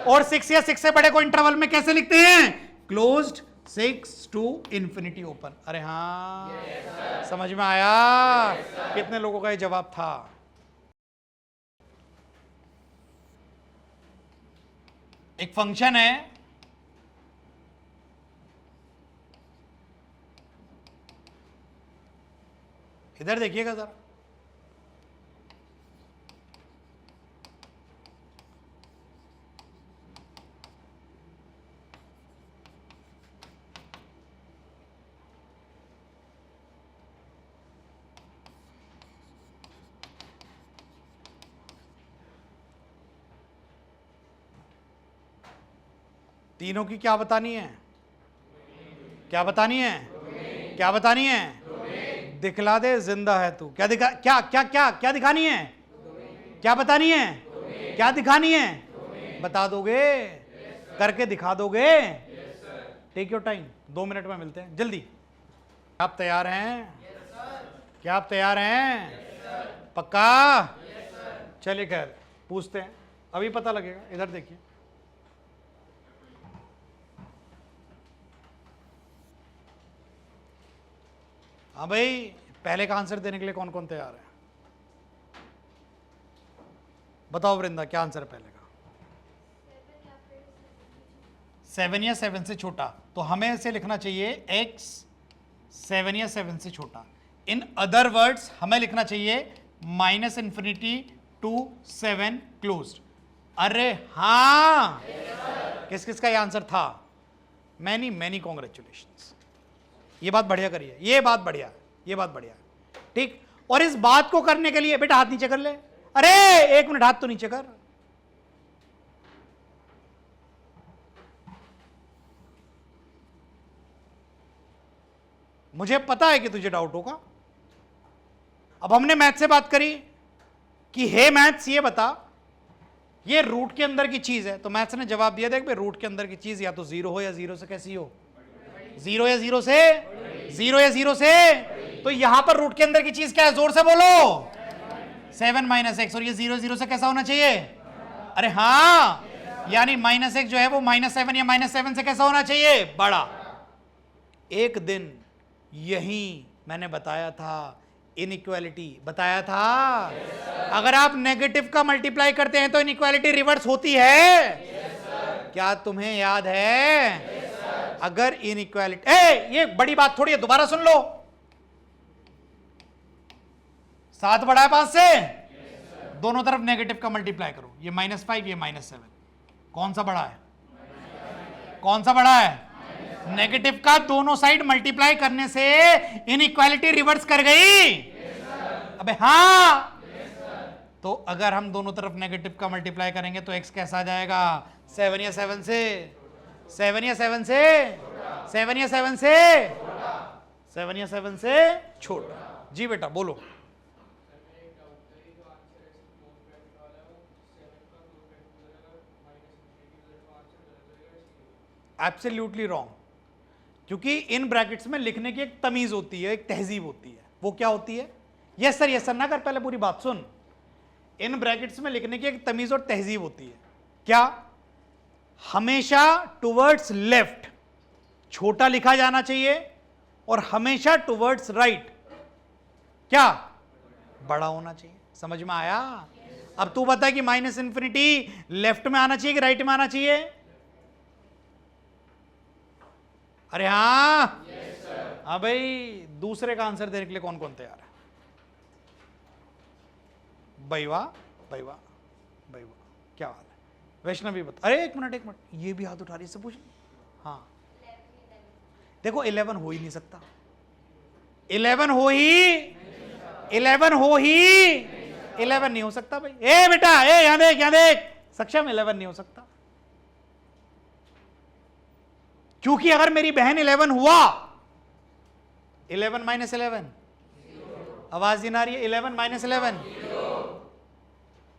A: और 6 या 6 से बड़े को इंटरवल में कैसे लिखते हैं? Closed 6 to infinity open. अरे हाँ, समझ में आया? कितने लोगों का ये जवाब था? एक फंक्शन है, इधर देखिएगा जरा, तीनों की क्या बतानी है? क्या बतानी है? क्या बतानी है? दिखला दे जिंदा है तू। क्या दिखा, क्या क्या क्या क्या दिखानी है? क्या बतानी है? क्या दिखानी है? बता दोगे? करके दिखा दोगे? टेक योर टाइम, 2 मिनट में मिलते हैं, जल्दी। आप तैयार हैं? क्या आप तैयार हैं? पक्का? चलिए खैर पूछते हैं, अभी पता लगेगा। इधर देखिए, हाँ भाई, पहले का आंसर देने के लिए कौन कौन तैयार है? बताओ वृंदा, क्या आंसर है पहले का? 7 या 7 से छोटा। तो हमें इसे लिखना चाहिए x 7 या 7 से छोटा। इन अदर वर्ड्स हमें लिखना चाहिए -∞ टू 7 क्लोज्ड। अरे हाँ, किस किस का ये आंसर था? Many many congratulations. ये बात बढ़िया करिए, ये बात बढ़िया, ये बात बढ़िया, ठीक। और इस बात को करने के लिए बेटा हाथ नीचे कर ले। अरे 1 मिनट, हाथ तो नीचे कर। मुझे पता है कि तुझे डाउट होगा। अब हमने मैथ से बात करी कि हे मैथ्स ये बता, ये रूट के अंदर की चीज है, तो मैथ्स ने जवाब दिया, देख भाई रूट के अंदर की चीज या तो 0 हो या 0 से कैसी हो? 0 या 0 से, 0 या 0 से। तो यहां पर रूट के अंदर की चीज क्या है? जोर से बोलो। 7 माइनस एक्स। और ये 0 0 से कैसा होना चाहिए? अरे हाँ, यानी -x जो है वो -7 या -7 से कैसा होना चाहिए? बड़ा। एक दिन यही मैंने बताया था, इनइक्वालिटी बताया था। अगर आप नेगेटिव का मल्टीप्लाई करते हैं तो इनइक्वालिटी रिवर्स होती है। क्या तुम्हें याद है? अगर इनइक्वालिटी, ये बड़ी बात थोड़ी है, दोबारा सुन लो। 7 बड़ा है 5 से, दोनों तरफ नेगेटिव का मल्टीप्लाई करो। ये -5, ये -7, कौन सा बड़ा है? कौन सा बड़ा है? नेगेटिव का दोनों साइड मल्टीप्लाई करने से इनइक्वालिटी रिवर्स कर गई। अबे हाँ, तो अगर हम दोनों तरफ नेगेटिव का मल्टीप्लाई करेंगे तो x कैसा आ जाएगा? 7 या 7 से, 7 या 7 से, 7 या 7 से, 7 या 7 से छोटा। जी बेटा बोलो। एब्सोल्युटली रॉन्ग, क्योंकि इन ब्रैकेट्स में लिखने की एक तमीज होती है, एक तहजीब होती है। वो क्या होती है? यस सर ना कर, पहले पूरी बात सुन। इन ब्रैकेट्स में लिखने की एक तमीज और तहजीब होती है। क्या? हमेशा टुवर्ड्स लेफ्ट छोटा लिखा जाना चाहिए और हमेशा टुवर्ड्स राइट क्या? बड़ा होना चाहिए। समझ में आया? अब तू बता कि -∞ लेफ्ट में आना चाहिए कि राइट में आना चाहिए? अरे हाँ, हाँ भाई, दूसरे का आंसर देने के लिए कौन कौन तैयार है? भाई वाह, भाई वाह, भाई वाह, क्या बात है। वैष्णवी बता। अरे एक मिनट, ये भी हाथ उठा रही, से पूछ। हाँ देखो, 11 हो ही नहीं सकता। 11 हो ही 11 नहीं हो सकता भाई। ए बेटा, यहां देख, यहां देख, सक्षम 11 नहीं हो सकता, क्योंकि अगर मेरी बहन 11 हुआ, 11 - 11, आवाज नहीं आ रही है? 11 - 11,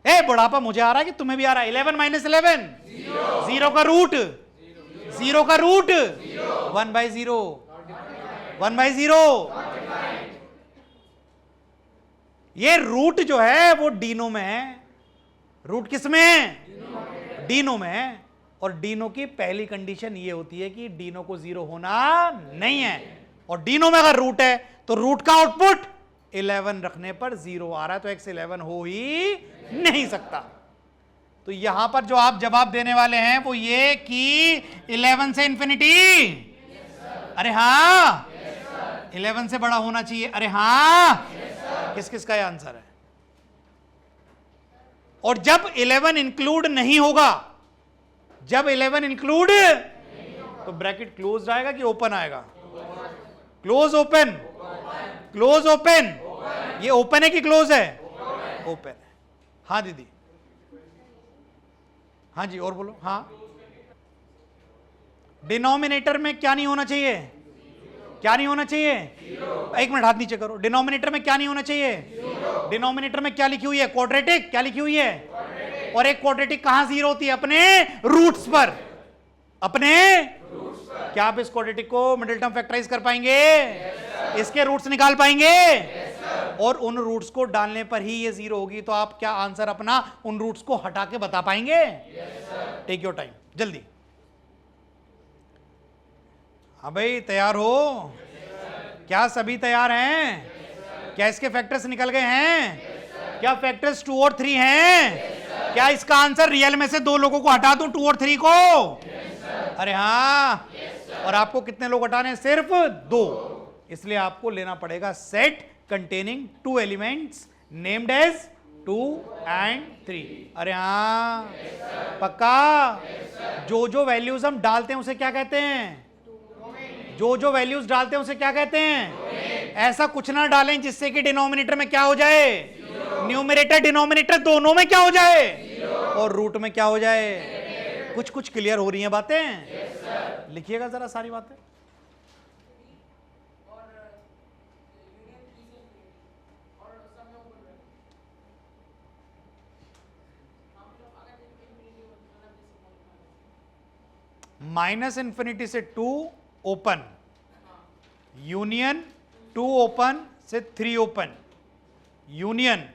A: ए बुढ़ापा मुझे आ रहा है कि तुम्हें भी आ रहा है? 11 माइनस 11 जीरो का रूट, जीरो का रूट 1/0, 1/0। ये रूट जो है वो डीनो में है। रूट किस में है? डीनो में है। और डीनो की पहली कंडीशन ये होती है कि डीनो को 0 होना नहीं है। और डीनो में अगर रूट है तो रूट का आउटपुट 11 रखने पर 0 आ रहा है, तो x 11 हो ही नहीं सकता। तो यहां पर जो आप जवाब देने वाले हैं वो ये कि 11 से इंफिनिटी। अरे हाँ, 11 से बड़ा होना चाहिए। अरे हाँ, किस किस का ये आंसर है? और जब 11 इंक्लूड नहीं होगा, जब 11 इंक्लूड, तो ब्रैकेट क्लोज आएगा कि ओपन आएगा? Close open, close open. ये ओपन है कि क्लोज है? ओपन है। हाँ दीदी, हाँ जी, और बोलो। हाँ, डिनोमिनेटर में क्या नहीं होना चाहिए? क्या नहीं होना चाहिए? एक मिनट, हाथ नीचे करो। डिनोमिनेटर में क्या नहीं होना चाहिए? डिनोमिनेटर में क्या लिखी हुई है? क्वाड्रेटिक। क्या लिखी हुई है? और एक क्वाड्रेटिक कहां 0 होती है? अपने रूट्स पर। अपने क्या आप इस क्वाड्रेटिक को मिडिल टर्म फैक्टराइज कर पाएंगे? इसके रूट्स निकाल पाएंगे? और उन रूट्स को डालने पर ही ये 0 होगी। तो आप क्या आंसर अपना उन रूट्स को हटा के बता पाएंगे? टेक योर टाइम, जल्दी। हाँ भाई, तैयार हो? क्या सभी तैयार हैं? क्या इसके फैक्टर्स निकल गए हैं? क्या फैक्टर्स 2 और 3 हैं? क्या इसका आंसर रियल में से 2 लोगों को हटा दूं, 2 और 3 को? अरे हाँ। और आपको कितने लोग हटाने हैं? सिर्फ 2। इसलिए आपको लेना पड़ेगा set containing 2 elements named as 2 and 3। अरे हाँ, पक्का? जो वैल्यूज हम डालते हैं उसे क्या कहते हैं? जो वैल्यूज डालते हैं उसे क्या कहते हैं? ऐसा कुछ ना डालें जिससे कि डिनोमिनेटर में क्या हो जाए? न्यूमरेटर डिनोमिनेटर दोनों में क्या हो जाए? और रूट में क्या हो जाए? कुछ क्लियर हो रही हैं बातें? लिखिएगा जरा सारी बातें। -∞ से 2 ओपन, यूनियन 2 ओपन से 3 ओपन, यूनियन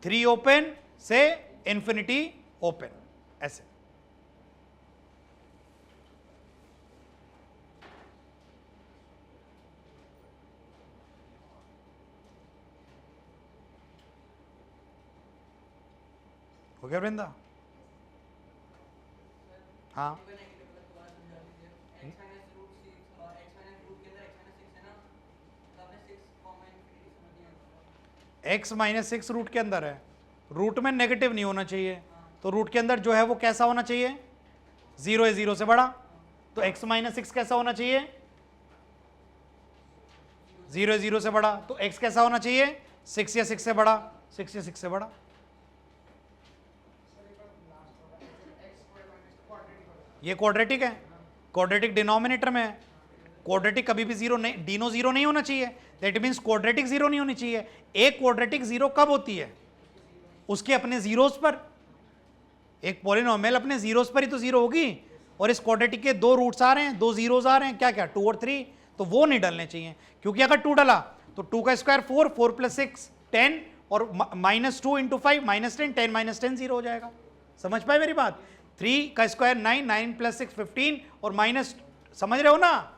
A: 3 ओपन से इंफिनिटी ओपन, ऐसे। हो गया वृंदा? हाँ, x -6 रूट के अंदर है। रूट में नेगेटिव नहीं होना चाहिए, तो रूट के अंदर जो है वो कैसा होना चाहिए? 0 है 0 से बड़ा। तो x -6 कैसा होना चाहिए? 0 है 0 से बड़ा। तो x कैसा होना चाहिए? 6 या 6 से बड़ा। 6 या 6 से बड़ा। ये क्वाड्रेटिक है, क्वाड्रेटिक डिनोमिनेटर में है। क्वाड्रेटिक कभी भी 0 नहीं, डीनो 0 नहीं होना चाहिए। दैट मीन्स क्वाड्रेटिक 0 नहीं होनी चाहिए। एक क्वाड्रेटिक 0 कब होती है? उसके अपने जीरोस पर। एक पॉलिनोमियल अपने जीरोस पर ही तो 0 होगी। और इस क्वाड्रेटिक के 2 रूट्स आ रहे हैं, 2 जीरोस आ रहे हैं, क्या क्या? 2 और 3। तो वो नहीं डलने चाहिए, क्योंकि अगर 2 डला तो 2 का स्क्वायर 4, 4 + 6 10, और -2 × 5 -10, 10 - 10 0 हो जाएगा। समझ पाए मेरी बात? 3 का स्क्वायर 9, 9 + 6 15, और माइनस, समझ रहे हो ना?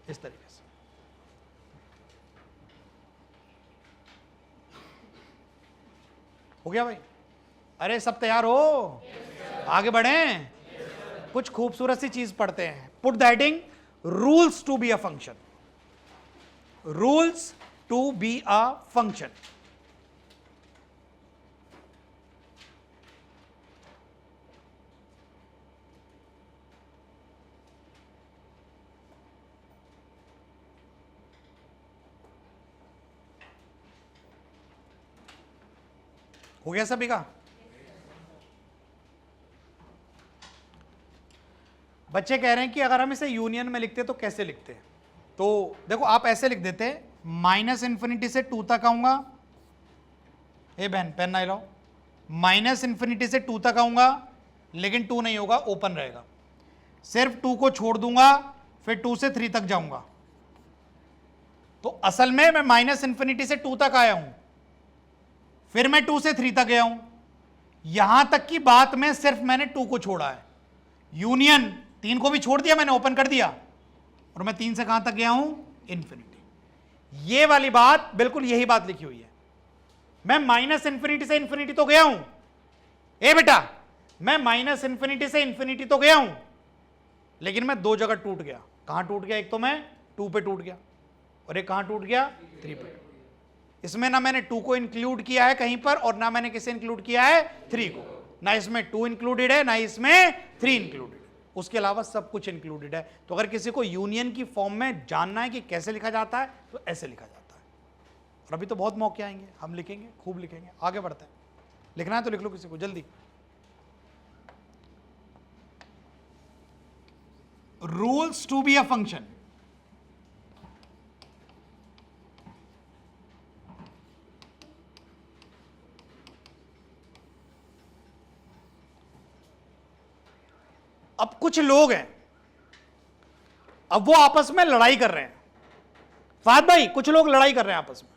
A: इस तरीके से। हो गया भाई? अरे सब तैयार हो? आगे बढ़ें? कुछ खूबसूरत सी चीज पढ़ते हैं। Put the heading rules to be a function. Rules to be a function. हो गया सभी का? बच्चे कह रहे हैं कि अगर हम इसे यूनियन में लिखते तो कैसे लिखते? तो देखो, आप ऐसे लिख देते, -∞ से 2 तक आऊंगा। ए बहन, पेन ना लाओ। माइनस इंफिनिटी से 2 तक आऊंगा, लेकिन 2 नहीं होगा, ओपन रहेगा। सिर्फ 2 को छोड़ दूंगा, फिर 2 से 3 तक जाऊंगा। तो असल में मैं माइनस इंफिनिटी से 2 तक आया हूं, फिर मैं 2 से 3 तक गया हूं। यहां तक की बात में सिर्फ मैंने 2 को छोड़ा है, यूनियन 3 को भी छोड़ दिया मैंने, ओपन कर दिया, और मैं 3 से कहां तक गया हूं, इंफिनिटी। ये वाली बात, बिल्कुल यही बात लिखी हुई है। मैं माइनस इंफिनिटी से इंफिनिटी तो गया हूं, ए बेटा, मैं माइनस इंफिनिटी से इंफिनिटी तो गया हूं, लेकिन मैं 2 जगह टूट गया। कहां टूट गया? एक तो मैं 2 पे टूट गया, और एक कहां टूट गया, 3 पे। इसमें ना मैंने 2 को इंक्लूड किया है कहीं पर, और ना मैंने किसे इंक्लूड किया है, 3 को। ना इसमें 2 इंक्लूडेड है, ना इसमें 3 इंक्लूडेड है, उसके अलावा सब कुछ इंक्लूडेड है। तो अगर किसी को यूनियन की फॉर्म में जानना है कि कैसे लिखा जाता है, तो ऐसे लिखा जाता है। और अभी तो बहुत मौके आएंगे, हम लिखेंगे, खूब लिखेंगे। आगे बढ़ते हैं, लिखना है तो लिख लो किसी को, जल्दी। Rules to be a function. अब कुछ लोग हैं, अब वो आपस में लड़ाई कर रहे हैं। फाद भाई, कुछ लोग लड़ाई कर रहे हैं आपस में।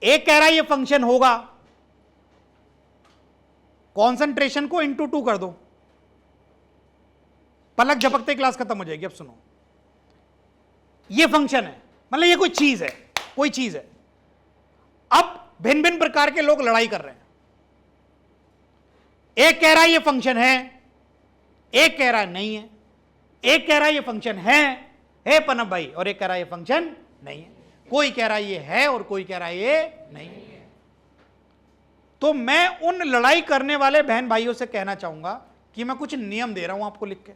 A: एक कह रहा है ये फंक्शन होगा, कॉन्सेंट्रेशन को इंटू 2 कर दो, पलक झपकते क्लास खत्म हो जाएगी। अब सुनो, ये फंक्शन है, मतलब ये कोई चीज है, कोई चीज है। अब भिन्न भिन्न प्रकार के लोग लड़ाई कर रहे हैं। एक कह रहा है ये फंक्शन है, एक कह रहा है नहीं है, एक कह रहा है ये फंक्शन है पनप भाई, और एक कह रहा है ये फंक्शन नहीं है। कोई कह रहा है ये है और कोई कह रहा है ये नहीं है। तो मैं उन लड़ाई करने वाले बहन भाइयों से कहना चाहूंगा कि मैं कुछ नियम दे रहा हूं आपको लिख के,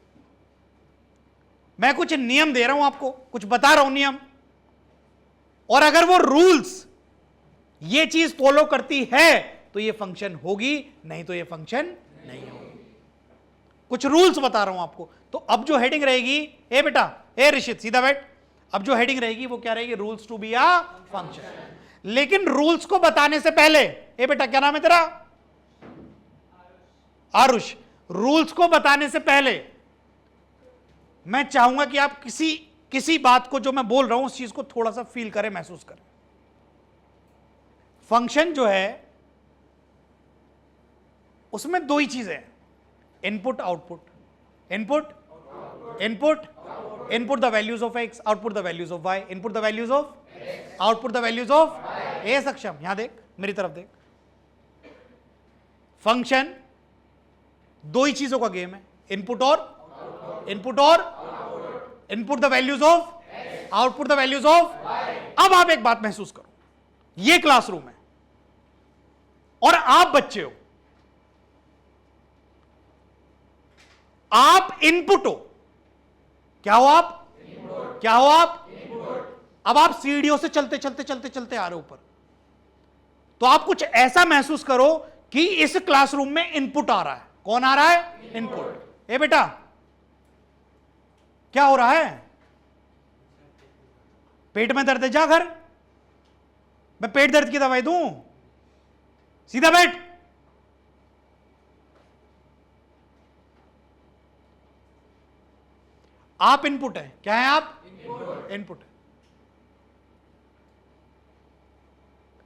A: मैं कुछ नियम दे रहा हूं आपको, कुछ बता रहा हूं नियम, और अगर वो रूल्स ये चीज फॉलो करती है तो ये फंक्शन होगी, नहीं तो ये फंक्शन नहीं होगी। कुछ रूल्स बता रहा हूं आपको। तो अब जो हेडिंग रहेगी, ए बेटा, ए ऋषित सीधा बैठ, अब जो हेडिंग रहेगी वो क्या रहेगी, rules to be a function. लेकिन रूल्स को बताने से पहले, ए बेटा क्या नाम है तेरा, आरुष, रूल्स को बताने से पहले मैं चाहूंगा कि आप किसी बात को जो मैं बोल रहा हूं उस चीज को थोड़ा सा फील करें, महसूस करें। फंक्शन जो है उसमें 2 ही चीजें हैं, input output. Input input input the values of X, output the values of Y, input the values of output the values of A. Saksham, यहां देख, मेरी तरफ देख। फंक्शन 2 ही चीजों का गेम है, इनपुट और input the values of, output the values of. अब आप एक बात महसूस करो, ये क्लासरूम है और आप बच्चे हो, आप इनपुट हो। क्या हो आप, क्या हो आप? अब आप सीढ़ियों से चलते चलते चलते चलते आ रहे हो ऊपर, तो आप कुछ ऐसा महसूस करो कि इस क्लासरूम में इनपुट आ रहा है। कौन आ रहा है? इनपुट। ए बेटा क्या हो रहा है? पेट में दर्द है, जा घर, मैं पेट दर्द की दवाई दूं, सीधा बैठ। आप इनपुट है, क्या है आप? इनपुट है।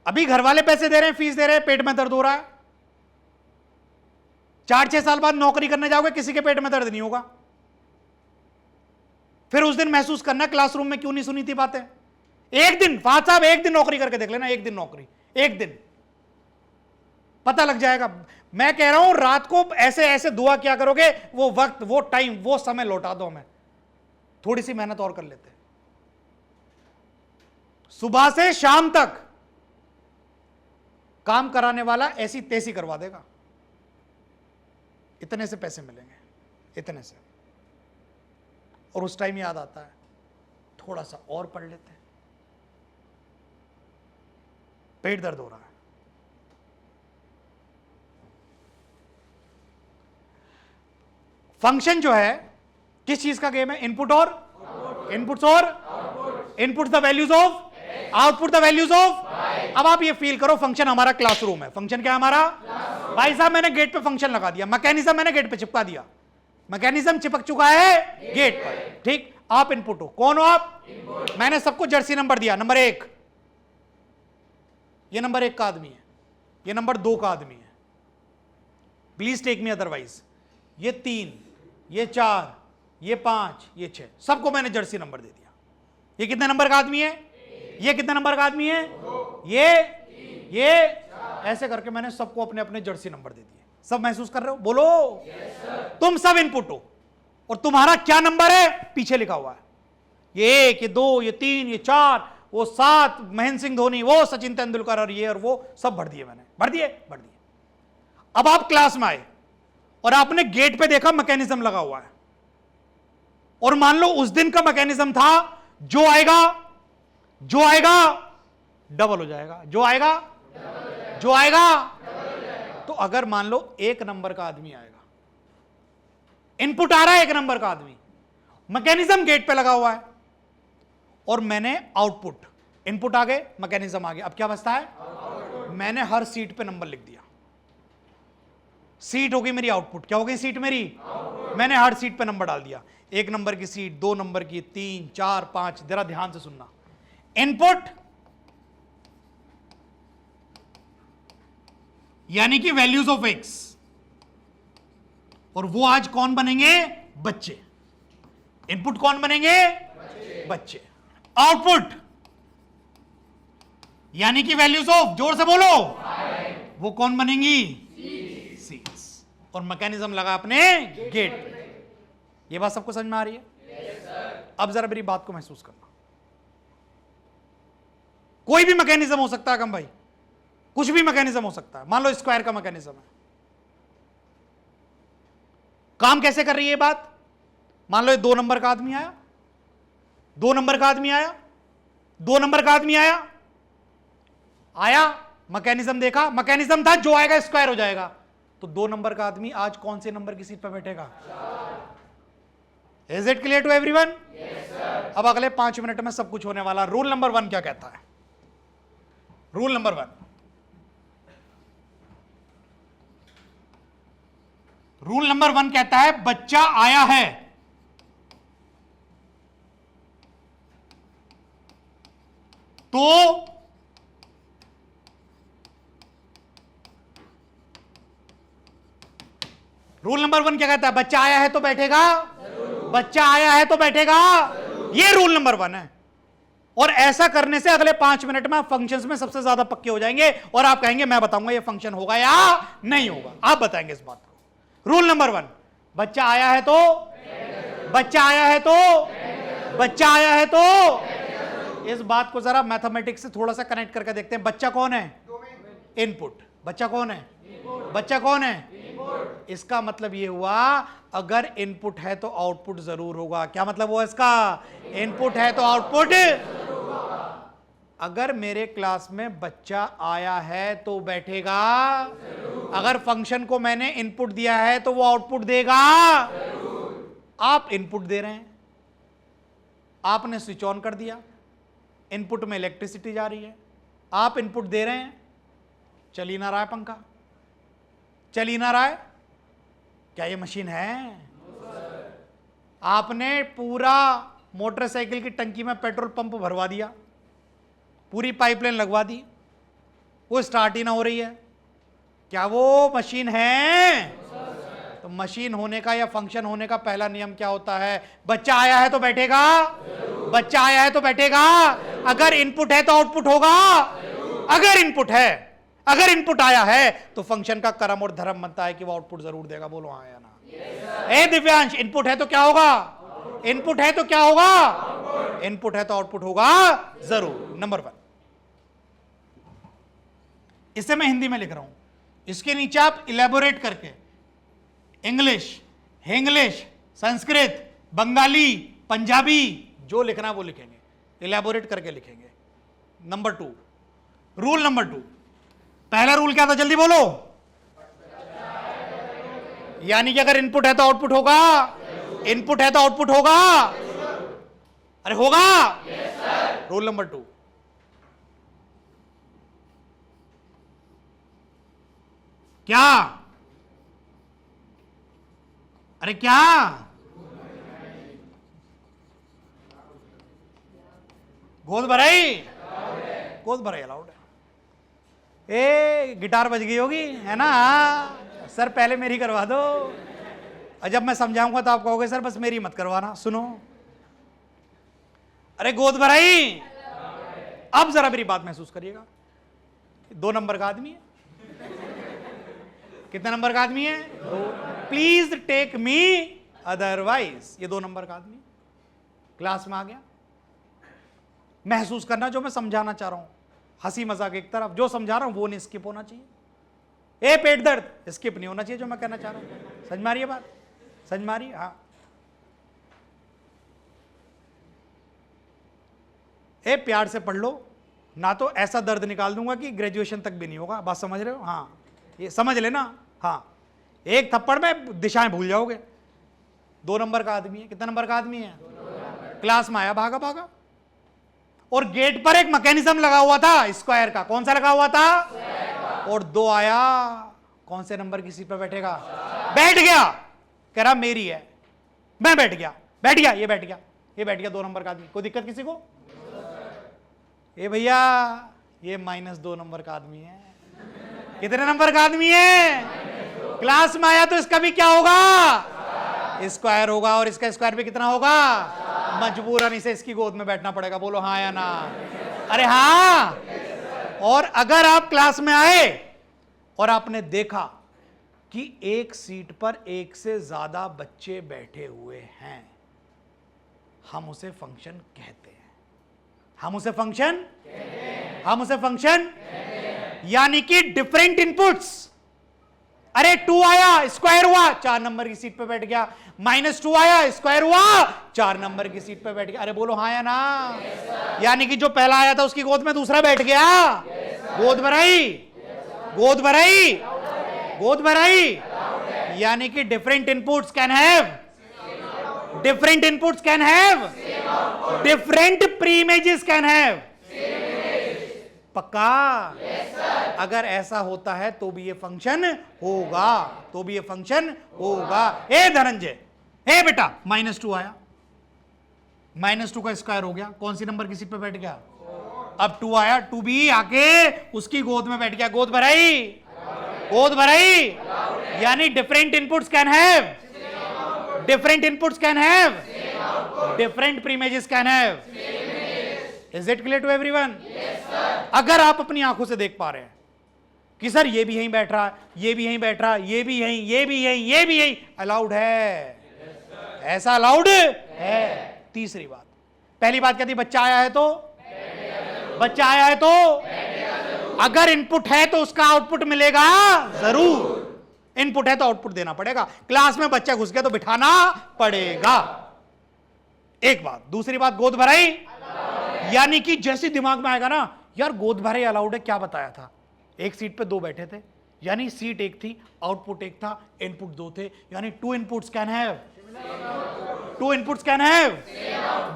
A: अभी घर वाले पैसे दे रहे हैं, फीस दे रहे हैं, पेट में दर्द हो रहा है। 4-6 साल बाद नौकरी करने जाओगे, किसी के पेट में दर्द नहीं होगा। फिर उस दिन महसूस करना क्लासरूम में क्यों नहीं सुनी थी बातें। एक दिन फाद साहब, एक दिन नौकरी करके देख लेना, एक दिन नौकरी, एक दिन पता लग जाएगा। मैं कह रहा हूं रात को ऐसे ऐसे दुआ क्या करोगे, वो वक्त, वो टाइम, वो समय लौटा दो हमें, थोड़ी सी मेहनत और कर लेते। सुबह से शाम तक काम कराने वाला ऐसी तैसी करवा देगा, इतने से पैसे मिलेंगे, इतने से। और उस टाइम याद आता है थोड़ा सा और पढ़ लेते हैं, पेट दर्द हो रहा है। फंक्शन जो है किस चीज का गेम है? इनपुट और इनपुट्स और input the values of output the values of. अब आप ये फील करो, फंक्शन हमारा क्लासरूम है। फंक्शन क्या है हमारा? भाई साहब मैंने गेट पे फंक्शन लगा दिया, मैकेनिज्म मैंने गेट पे चिपका दिया, मैकेनिज्म चिपक चुका है गेट पर। ठीक, आप इनपुट हो। कौन हो आप? मैंने सबको जर्सी नंबर दिया। नंबर 1, ये नंबर 1 का आदमी है, ये नंबर 2 का आदमी है, प्लीज टेक मी अदरवाइज। ये 3, ये 4, ये 5, ये 6, सबको मैंने जर्सी नंबर दे दिया। ये कितने नंबर का आदमी है? ये कितने नंबर का आदमी है? ये ऐसे करके मैंने सबको अपने अपने जर्सी नंबर दे दिए। सब महसूस कर रहे हो? बोलो। तुम सब इनपुट हो और तुम्हारा क्या नंबर है पीछे लिखा हुआ है। ये 1, ये 2, ये 3, ये 4, वो 7, महेंद्र सिंह धोनी, वो सचिन तेंदुलकर, और ये और वो सब भर दिए मैंने। भर दिए। अब आप क्लास में आए और आपने गेट पे देखा मैकेनिज्म लगा हुआ है, और मान लो उस दिन का मैकेनिज्म था जो आएगा डबल हो जाएगा, जो आएगा। तो अगर मान लो 1 नंबर का आदमी आएगा, इनपुट आ रहा है 1 नंबर का आदमी, मैकेनिज्म गेट पे लगा हुआ है, और मैंने आउटपुट, इनपुट आ गए, मैकेनिज्म आ गया। अब क्या बचता है? मैंने हर सीट पे नंबर लिख दिया। सीट होगी मेरी आउटपुट। क्या हो गई सीट मेरी? मैंने हर सीट पे नंबर डाल दिया। 1 नंबर की सीट, 2 नंबर की, 3, 4, 5। जरा ध्यान से सुनना। इनपुट यानी कि वैल्यूज ऑफ एक्स, और वो आज कौन बनेंगे? बच्चे। इनपुट कौन बनेंगे? बच्चे। आउटपुट यानी कि वैल्यूज ऑफ, जोर से बोलो, वो कौन बनेंगी? सीट्स। और मैकेनिज्म लगा अपने गेट पे। ये बात सबको समझ में आ रही है? अब जरा मेरी बात को महसूस करना। कोई भी मैकेनिज्म हो सकता है कम भाई, कुछ भी मैकेनिज्म हो सकता है। मान लो स्क्वायर का मैकेनिज्म है, काम कैसे कर रही है ये बात? मान लो 2 नंबर का आदमी आया, 2 नंबर का आदमी आया, 2 नंबर का आदमी आया, मैकेनिज्म देखा, मैकेनिज्म था जो आएगा स्क्वायर हो जाएगा। तो 2 नंबर का आदमी आज कौन से नंबर की सीट पर बैठेगा? Is it clear to everyone? अब अगले 5 मिनट में सब कुछ होने वाला। रूल नंबर 1 क्या कहता है? रूल नंबर 1, रूल नंबर 1 कहता है बच्चा आया है तो रूल नंबर 1 क्या कहता है? बच्चा आया है तो बैठेगा, बच्चा आया है तो बैठेगा। ये रूल नंबर 1 है। और ऐसा करने से अगले 5 मिनट में फंक्शंस में सबसे ज्यादा पक्के हो जाएंगे, और आप कहेंगे मैं बताऊंगा ये फंक्शन होगा या नहीं होगा। आप बताएंगे इस बात को। रूल नंबर 1, बच्चा आया है तो, बच्चा आया है तो, बच्चा आया है तो। इस बात को जरा मैथमेटिक्स से थोड़ा सा कनेक्ट करके देखते हैं। बच्चा कौन है? इनपुट। बच्चा कौन है? बच्चा कौन है? इसका मतलब ये हुआ अगर इनपुट है तो आउटपुट जरूर होगा। क्या मतलब हुआ इसका? इनपुट है तो आउटपुट। अगर मेरे क्लास में बच्चा आया है तो बैठेगा, अगर फंक्शन को मैंने इनपुट दिया है तो वो आउटपुट देगा। आप इनपुट दे रहे हैं, आपने स्विच ऑन कर दिया, इनपुट में इलेक्ट्रिसिटी जा रही है, आप इनपुट दे रहे हैं, चल ही ना रहा है पंखा, चल ही ना रहा है। क्या ये मशीन है? आपने पूरा मोटरसाइकिल की टंकी में पेट्रोल पंप भरवा दिया, पूरी पाइपलाइन लगवा दी, वो स्टार्ट ही ना हो रही है। क्या वो मशीन है? तो मशीन होने का या फंक्शन होने का पहला नियम क्या होता है? बच्चा आया है तो बैठेगा, बच्चा आया है तो बैठेगा। अगर इनपुट है तो आउटपुट होगा। अगर इनपुट है, अगर इनपुट आया है तो फंक्शन का कर्म और धर्म बनता है कि वो आउटपुट जरूर देगा। बोलो हाँ या ना? ए दिव्यांश, इनपुट है तो क्या होगा? इनपुट है तो क्या होगा? इनपुट है तो आउटपुट होगा जरूर। नंबर 1, इसे मैं हिंदी में लिख रहा हूं, इसके नीचे आप इलेबोरेट करके इंग्लिश, हिंग्लिश, संस्कृत, बंगाली, पंजाबी जो लिखना वो लिखेंगे, इलेबोरेट करके लिखेंगे। नंबर 2, रूल नंबर 2, पहला रूल क्या था? जल्दी बोलो। यानी कि अगर इनपुट है तो आउटपुट होगा, इनपुट है तो आउटपुट होगा। अरे होगा। रूल नंबर 2, क्या? अरे क्या? गोद भराई, गोद भराई अलाउड है। ए गिटार बज गई होगी है ना? सर पहले मेरी करवा दो, और जब मैं समझाऊंगा तो आप कहोगे सर बस मेरी मत करवाना, सुनो। अरे गोद भराई। अब जरा मेरी बात महसूस करिएगा, 2 नंबर का आदमी है। कितने नंबर का आदमी है? 2। Please take me otherwise. ये 2 नंबर का आदमी क्लास में आ गया। महसूस करना जो मैं समझाना चाह रहा हूं, हंसी मजाक एक तरफ, जो समझा रहा हूं वो नहीं स्किप होना चाहिए। ए पेट दर्द स्किप नहीं होना चाहिए जो मैं कहना चाह रहा हूं। समझ मारिए बात, समझ मारिए। हाँ, ए प्यार से पढ़ लो, ना तो ऐसा दर्द निकाल दूंगा कि ग्रेजुएशन तक भी नहीं होगा। बात समझ रहे हो? हाँ, ये समझ लेना। हाँ, एक थप्पड़ में दिशाएं भूल जाओगे। 2 नंबर का आदमी है। कितना नंबर का आदमी है? क्लास में आया भागा भागा, और गेट पर एक मैकेनिज्म लगा हुआ था स्क्वायर का। कौन सा लगा हुआ था? और 2 आया, कौन से नंबर की सीट पर बैठेगा? बैठ गया, कह रहा मेरी है, मैं बैठ गया, बैठ गया, ये बैठ गया, ये बैठ गया। 2 नंबर का आदमी। कोई दिक्कत किसी को? ए भैया ये -2 नंबर का आदमी है। कितने नंबर का आदमी है? क्लास में आया तो इसका भी क्या होगा? स्क्वायर होगा, और इसका स्क्वायर भी कितना होगा? मजबूरन इसे इसकी गोद में बैठना पड़ेगा। बोलो हाँ या ना? अरे हाँ। और अगर आप क्लास में आए और आपने देखा कि एक सीट पर एक से ज्यादा बच्चे बैठे हुए हैं, हम उसे फंक्शन कहते हैं। हम उसे फंक्शन, हम उसे फंक्शन, यानी कि डिफरेंट इनपुट्स। अरे 2 आया, स्क्वायर हुआ, 4 नंबर की सीट पे बैठ गया। -2 आया, स्क्वायर हुआ, 4 नंबर की सीट पे बैठ गया। अरे बोलो हाँ या ना? यानी कि जो पहला आया था उसकी गोद में दूसरा बैठ गया। गोद भराई, गोद भराई, गोद भराई। यानी कि different inputs can have, different inputs can have, different preimages can have. पक्का? अगर ऐसा होता है तो भी ये फंक्शन होगा, तो भी ये फंक्शन होगा। ए धनंजय, ए बेटा, -2 आया, -2 का स्क्वायर हो गया, कौन सी नंबर की सीट पे बैठ गया? अब 2 आया, 2 भी आके उसकी गोद में बैठ गया। गोद भराई, गोद भराई। यानी different inputs can have, different inputs can have, different preimages can have. Is it clear to everyone? अगर आप अपनी आंखों से देख पा रहे हैं कि सर ये भी यहीं बैठ रहा है, ये भी यहीं बैठ रहा है, ये भी यहीं, ये भी यहीं, ये भी यहीं, अलाउड है, ऐसा अलाउड है। तीसरी बात, पहली बात क्या थी? बच्चा आया है तो, बच्चा आया है तो, अगर इनपुट है तो उसका आउटपुट मिलेगा जरूर। इनपुट है तो आउटपुट देना पड़ेगा। क्लास में बच्चा घुस गया तो बिठाना पड़ेगा। एक बात। दूसरी बात, गोद भराई, यानी कि जैसे दिमाग में आएगा ना, यार गोद भराई अलाउड है, क्या बताया था? एक सीट पे 2 बैठे थे, यानी सीट एक थी, आउटपुट एक था, इनपुट 2 थे, यानी 2 inputs can have, 2 inputs can have,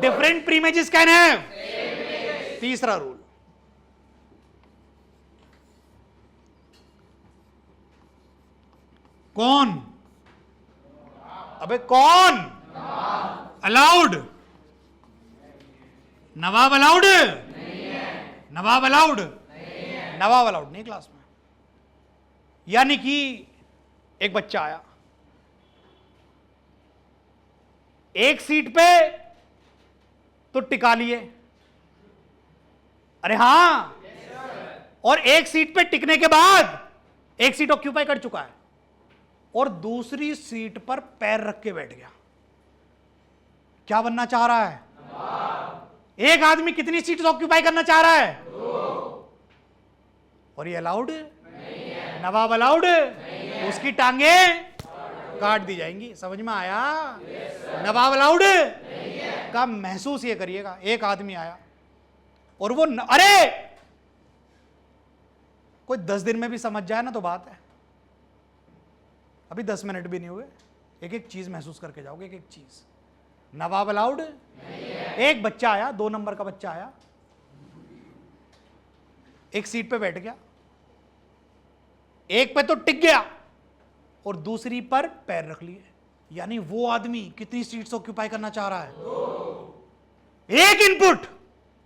A: different preimages can have. तीसरा रूल, कौन? अबे कौन? अलाउड। नवाब अलाउड नहीं है, नवाब अलाउड नहीं है, नवाब अलाउड नहीं क्लास में। यानी कि एक बच्चा आया, एक सीट पे तो टिका लिए, अरे हां, और एक सीट पे टिकने के बाद एक सीट ऑक्यूपाई कर चुका है और दूसरी सीट पर पैर रख के बैठ गया। क्या बनना चाह रहा है? एक आदमी कितनी सीट ऑक्यूपाई करना चाह रहा है? 2। और ये अलाउड नहीं है, नवाब अलाउड नहीं है, उसकी टांगे काट दी जाएंगी। समझ में आया? नवाब अलाउड नहीं है का महसूस ये करिएगा। एक आदमी आया और वो अरे कोई 10 दिन में भी समझ जाए ना तो बात है, अभी 10 मिनट भी नहीं हुए, एक एक चीज महसूस करके जाओगे, एक एक चीज। नवाब अलाउड नहीं है। एक बच्चा आया, 2 नंबर का बच्चा आया, एक सीट पे बैठ गया, एक पे तो टिक गया और दूसरी पर पैर रख लिए, यानी वो आदमी कितनी सीट्स ऑक्यूपाई करना चाह रहा है? एक इनपुट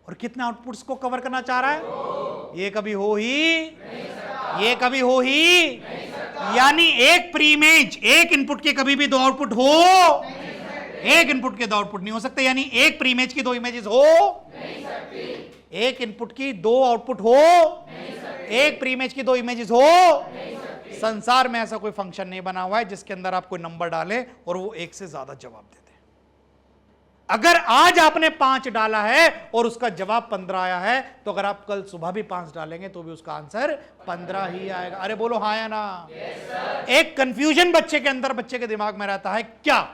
A: और कितने आउटपुट्स को कवर करना चाह रहा है? ये कभी हो ही ये कभी हो ही यानी एक प्री इमेज, एक इनपुट के कभी भी दो आउटपुट हो, एक इनपुट के दो आउटपुट नहीं हो सकते, यानी एक प्री इमेज की दो इमेजेस हो नहीं सकती, एक इनपुट की दो आउटपुट हो नहीं सकती, एक प्री इमेज की दो इमेजेस हो नहीं सकती। संसार में ऐसा कोई फंक्शन नहीं बना हुआ है जिसके अंदर आप कोई नंबर डालें और वो एक से ज्यादा जवाब दे दे। अगर आज आपने 5 डाला है और उसका जवाब 15 आया है, तो अगर आप कल सुबह भी 5 डालेंगे तो भी उसका आंसर 15 ही आएगा। अरे बोलो हाँ या ना? yes, एक कंफ्यूजन बच्चे के अंदर, बच्चे के दिमाग में रहता है, क्या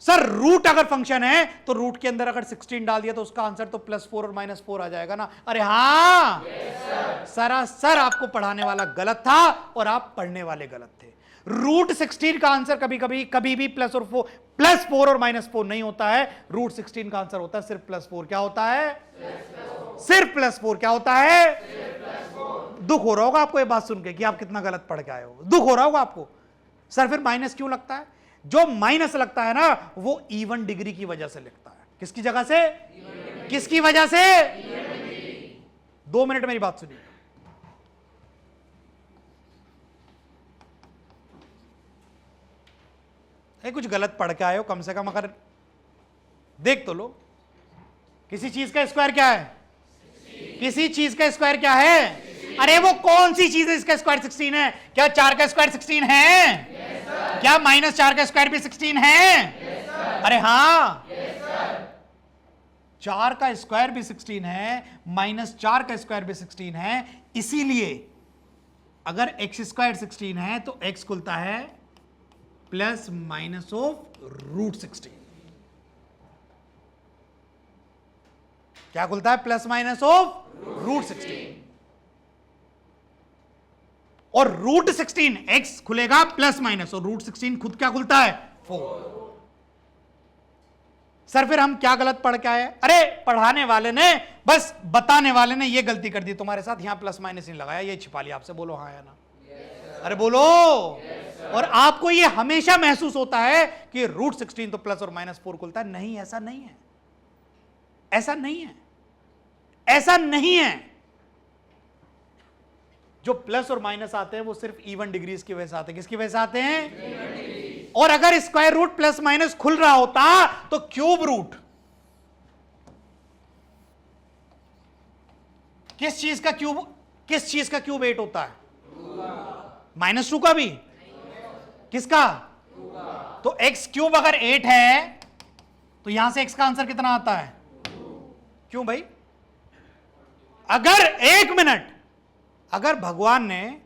A: सर रूट अगर फंक्शन है तो रूट के अंदर अगर 16 डाल दिया तो उसका आंसर तो +4 और -4 आ जाएगा ना? अरे हाँ, सरासर आपको पढ़ाने वाला गलत था और आप पढ़ने वाले गलत थे। रूट 16 का आंसर कभी भी +4 और -4 नहीं होता है। रूट 16 का आंसर होता है सिर्फ +4। क्या होता है? सिर्फ +4। क्या होता है? दुख हो रहा होगा आपको ये बात सुन के कि आप कितना गलत पढ़ के आए हो, दुख हो रहा होगा आपको। सर फिर माइनस क्यों लगता है? जो माइनस लगता है ना वो इवन डिग्री की वजह से लगता है। किसकी जगह से? किसकी वजह से? 2 मिनट मेरी बात सुनिए। कुछ गलत पढ़ के आए हो कम से कम अगर देख तो लो। किसी चीज का स्क्वायर क्या है? किसी चीज का स्क्वायर क्या है? अरे वो कौन सी चीज है इसका स्क्वायर 16 है? क्या 4 का स्क्वायर 16 है? क्या -4 का स्क्वायर भी 16 है? अरे हाँ, 4 का स्क्वायर भी 16 है, -4 का स्क्वायर भी 16 है। इसीलिए अगर x² 16 है तो x खुलता है ± ऑफ √16। क्या खुलता है? ± ऑफ √16। और √16 x खुलेगा ± और √16 खुद क्या खुलता है? 4। सर फिर हम क्या गलत पढ़ के आए? अरे पढ़ाने वाले ने, बस बताने वाले ने ये गलती कर दी तुम्हारे साथ, यहां ± नहीं लगाया, ये छिपा लिया आपसे। बोलो हाँ या ना? अरे बोलो। और आपको ये हमेशा महसूस होता है कि √16 तो + और -4 खुलता है। नहीं, ऐसा नहीं है, ऐसा नहीं है, ऐसा नहीं है। जो प्लस और माइनस आते हैं वो सिर्फ इवन डिग्रीज की वजह से आते हैं। किसकी वजह से आते हैं? और अगर स्क्वायर रूट +- खुल रहा होता तो क्यूब रूट, किस चीज का क्यूब 8 होता है? -2 का भी? किसका? तो x³ अगर 8 है तो यहां से x का आंसर कितना आता है? क्यों भाई? अगर 1 मिनट, अगर भगवान ने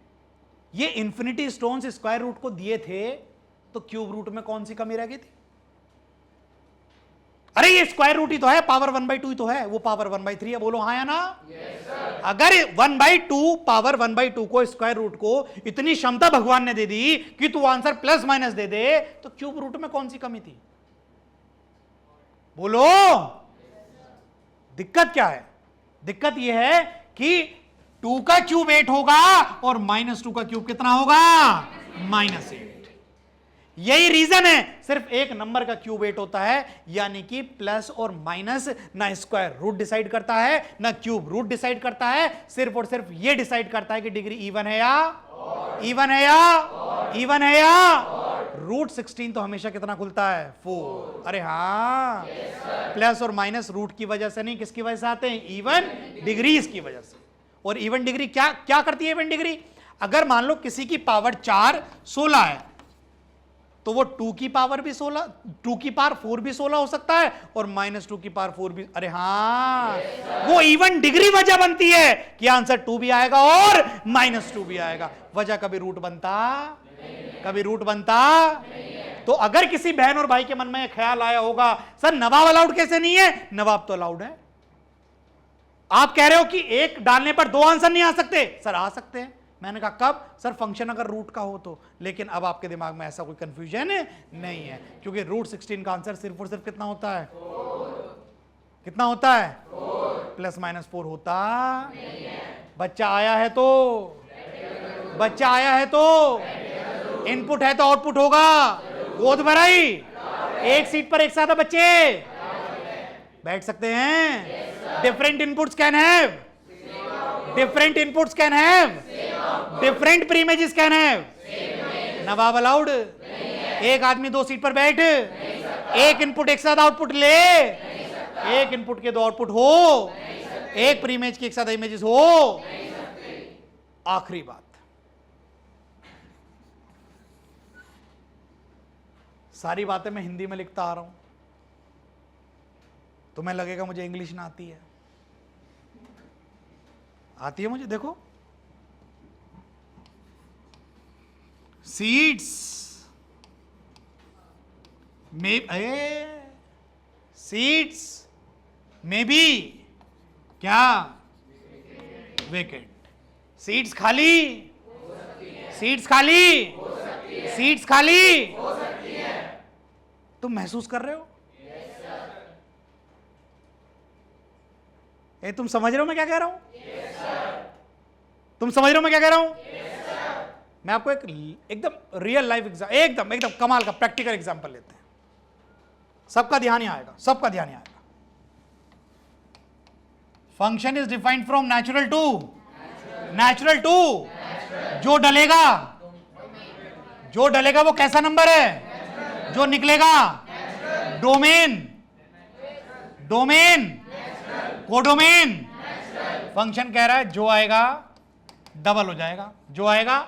A: ये इंफिनिटी स्टोन्स स्क्वायर रूट को दिए थे तो क्यूब रूट में कौन सी कमी रह गई थी? अरे ये स्क्वायर रूट ही तो है, पावर 1/2 ही तो है, वो पावर 1/3 है। बोलो हाँ या ना? अगर 1/2 पावर 1/2 को, स्क्वायर रूट को इतनी क्षमता भगवान ने दे दी कि तू आंसर +- दे दे, तो क्यूब रूट में कौन सी कमी थी? बोलो। दिक्कत क्या है? दिक्कत यह है कि 2 का क्यूब 8 होगा और -2 का क्यूब कितना होगा? -8। यही रीजन है, सिर्फ एक नंबर का क्यूब 8 होता है, यानी कि प्लस और माइनस ना स्क्वायर रूट डिसाइड करता है ना क्यूब रूट डिसाइड करता है। सिर्फ और सिर्फ ये डिसाइड करता है कि डिग्री इवन है या इवन है या इवन है या √16 तो हमेशा कितना खुलता है? 4। अरे हाँ, प्लस और माइनस रूट की वजह से नहीं, किसकी वजह से आते हैं? इवन डिग्रीज की वजह से। और इवन डिग्री क्या करती है? इवन डिग्री, अगर मान लो किसी की पावर 4 16 है तो वो 2 की पावर भी 16, 2 की पावर 4 भी 16 हो सकता है और -2 की पावर 4 भी। अरे हाँ, वो इवन डिग्री वजह बनती है कि आंसर 2 भी आएगा और -2 भी आएगा। वजह कभी रूट बनता, कभी रूट बनता। तो अगर किसी बहन और भाई के मन में ख्याल आया होगा, सर नवाब अलाउड कैसे नहीं है? नवाब तो अलाउड है। आप कह रहे हो कि एक डालने पर 2 आंसर नहीं आ सकते? सर आ सकते हैं। मैंने कहा कब? सर फंक्शन अगर रूट का हो तो। लेकिन अब आपके दिमाग में ऐसा कोई कंफ्यूजन नहीं है, क्योंकि √16 का आंसर सिर्फ और सिर्फ कितना होता है? 4। कितना होता है? 4। +- 4 होता नहीं है। बच्चा आया है तो बच्चा आया है तो इनपुट है तो आउटपुट होगा, गोद भराई, एक सीट पर एक साथ बच्चे बैठ सकते हैं। Different inputs can have, different inputs can have, different preimages can have. नवाब अलाउड, एक आदमी दो सीट पर बैठ, एक इनपुट एक साथ आउटपुट ले, एक इनपुट के दो आउटपुट हो, एक प्रीमेज के एक साथ इमेजेस हो। आखिरी बात, सारी बातें मैं हिंदी में लिखता आ रहा हूं, तुम्हें लगेगा मुझे इंग्लिश ना आती है, आती है मुझे। देखो, सीड्स में बी क्या विकेट, सीट्स खाली, सीट्स खाली, सीट्स खाली। तुम महसूस कर रहे हो? ए, तुम समझ रहे हो मैं क्या कह रहा हूं? तुम समझ रहे हो मैं क्या कह रहा हूं? मैं आपको एक एकदम रियल लाइफ एग्जाम्पल, एकदम एकदम कमाल का प्रैक्टिकल एग्जाम्पल लेते हैं। सबका ध्यान ही आएगा, सबका ध्यान ही आएगा। Function is defined from natural to, natural to, जो डलेगा, जो डलेगा वो कैसा नंबर है, जो निकलेगा डोमेन, डोमेन, कोडोमेन। फंक्शन कह रहा है जो आएगा डबल हो जाएगा, जो आएगा,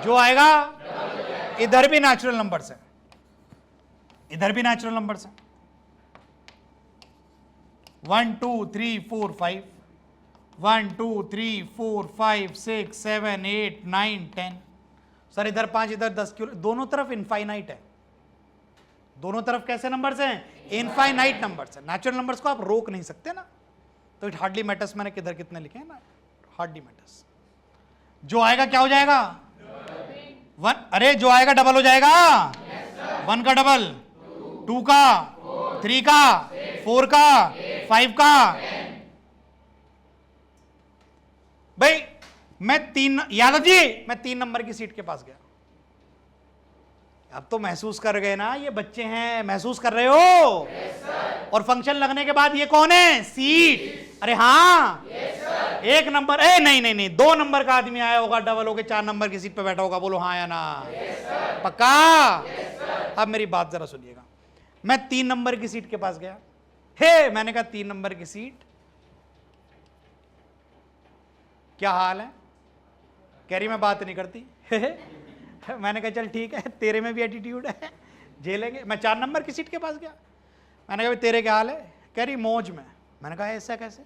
A: जो आएगा, इधर भी नेचुरल नंबर से, इधर भी नेचुरल नंबर से, 1 2 3 4 5, 1 2 3 4 5 6 7 8 9 10। सर इधर 5 इधर 10 क्यों? दोनों तरफ इनफाइनाइट है, दोनों तरफ कैसे नंबर्स हैं? इनफाइनाइट नंबर्स हैं। नेचुरल नंबर्स को आप रोक नहीं सकते ना, तो इट हार्डली मैटर्स मैंने किधर कितने लिखे हैं ना, हार्डली मैटर्स। जो आएगा क्या हो जाएगा? 1, अरे जो आएगा डबल हो जाएगा, 1 का डबल, 2 का, 3 का, 4 का, 5 का। भाई मैं 3, यादव जी मैं 3 नंबर की सीट के पास गया। अब तो महसूस कर गए ना, ये बच्चे हैं, महसूस कर रहे हो? और फंक्शन लगने के बाद ये कौन है? सीट। अरे हाँ, एक नंबर, ए नहीं नहीं नहीं, 2 नंबर का आदमी आया होगा, डबल होके 4 नंबर की सीट पे बैठा होगा, बोलो हाँ या ना? पक्का? अब मेरी बात जरा सुनिएगा। मैं 3 नंबर की सीट के पास गया, हे मैंने कहा 3 नंबर की सीट क्या हाल है? कह रही मैं बात नहीं करती। मैंने कहा चल ठीक है, तेरे में भी एटीट्यूड है, झेलेंगे। मैं 4 नंबर की सीट के पास गया, मैंने कहा तेरे क्या हाल है? कह रही मौज में। मैंने कहा ऐसा कैसे?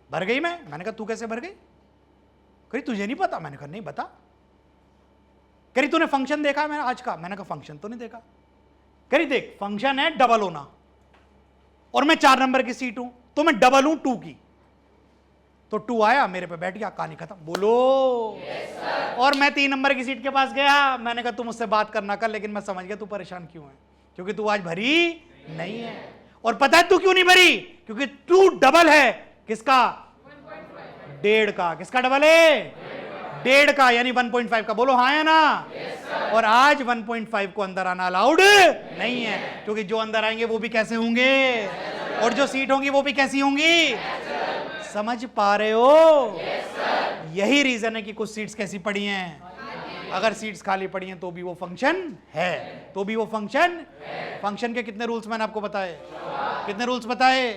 A: भर गई मैं। मैंने कहा तू कैसे भर गई? कह रही तुझे नहीं पता? मैंने कहा नहीं बता। कह रही तूने फंक्शन देखा है मैंने आज का? मैंने कहा फंक्शन तो नहीं देखा। कह रही देख फंक्शन है डबल होना, और मैं 4 नंबर की सीट हूं, तो मैं डबल हूं 2 की, तो 2 आया मेरे पे बैठ गया, कहानी खत्म। बोलो। और मैं 3 नंबर की सीट के पास गया, मैंने कहा तू मुझसे बात करना कर, लेकिन मैं समझ गया तू परेशान क्यों है, क्योंकि तू आज भरी नहीं है। और पता है तू क्यों नहीं भरी? क्योंकि तू डबल है किसका? 1.5 का। किसका डबल है? 1.5 का, यानी 1.5 का। बोलो हाँ या ना? और आज 1.5 को अंदर आना अलाउड नहीं है, क्योंकि जो अंदर आएंगे वो भी कैसे होंगे, और जो सीट होंगी वो भी कैसी होंगी। समझ पा रहे हो? यही रीजन है कि कुछ सीट्स कैसी पड़ी हैं। अगर सीट्स खाली पड़ी हैं तो भी वो फंक्शन है, तो भी वो फंक्शन। फंक्शन के कितने रूल्स मैंने आपको बताए? कितने रूल्स बताए?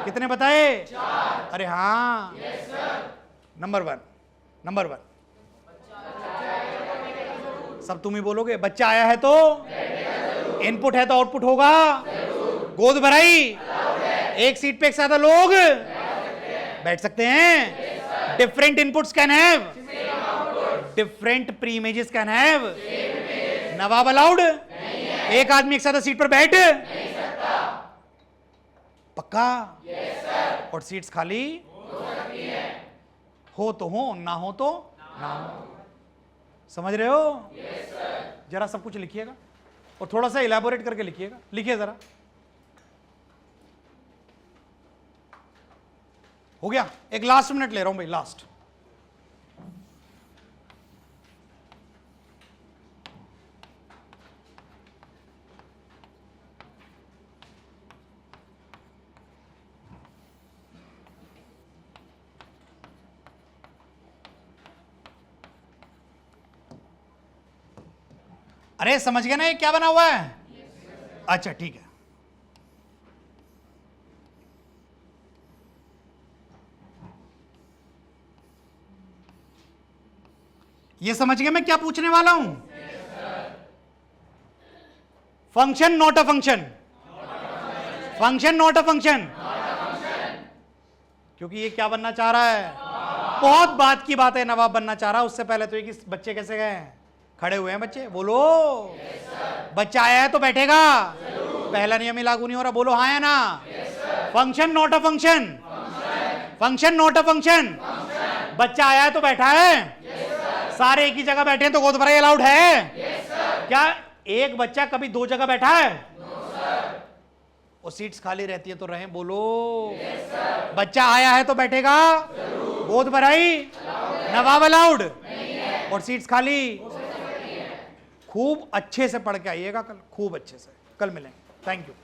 A: कितने बताए? अरे हाँ। नंबर 1, नंबर 1 सब तुम ही बोलोगे। बच्चा आया है तो इनपुट है तो आउटपुट होगा, गोद भराई, एक सीट पे एक साथ लोग बैठ सकते हैं। Different inputs can have, different pre images can have. नवाब अलाउड, एक आदमी एक साथ सीट पर बैठ पक्का। और सीट्स खाली हो तो हो, ना हो तो ना हो। समझ रहे हो? जरा सब कुछ लिखिएगा और थोड़ा सा इलैबोरेट करके लिखिएगा। लिखिए जरा। हो गया? एक लास्ट मिनट ले रहा हूं भाई, लास्ट। अरे समझ गए ना ये क्या बना हुआ है? अच्छा ठीक है, ये समझ गए मैं क्या पूछने वाला हूं? Function not a function, function not a function, क्योंकि ये क्या बनना चाह रहा है? बहुत बात की बात है, नवाब बनना चाह रहा है। उससे पहले तो ये कि बच्चे कैसे गए? खड़े हुए हैं बच्चे, बोलो। बच्चा आया है तो बैठेगा, पहला नियम ही लागू नहीं हो रहा, बोलो हाँ या ना? Function not a function, function not a function, बच्चा आया है तो बैठा है, सारे एक ही जगह बैठे हैं तो गोद भराई अलाउड है? क्या एक बच्चा कभी दो जगह बैठा है? और सीट्स खाली रहती है तो रहें, बोलो। बच्चा आया है तो बैठेगा, गोद भराई नवाब अलाउड, और सीट्स खाली। खूब अच्छे से पढ़ के आइएगा कल, खूब अच्छे से। कल मिलेंगे, थैंक यू।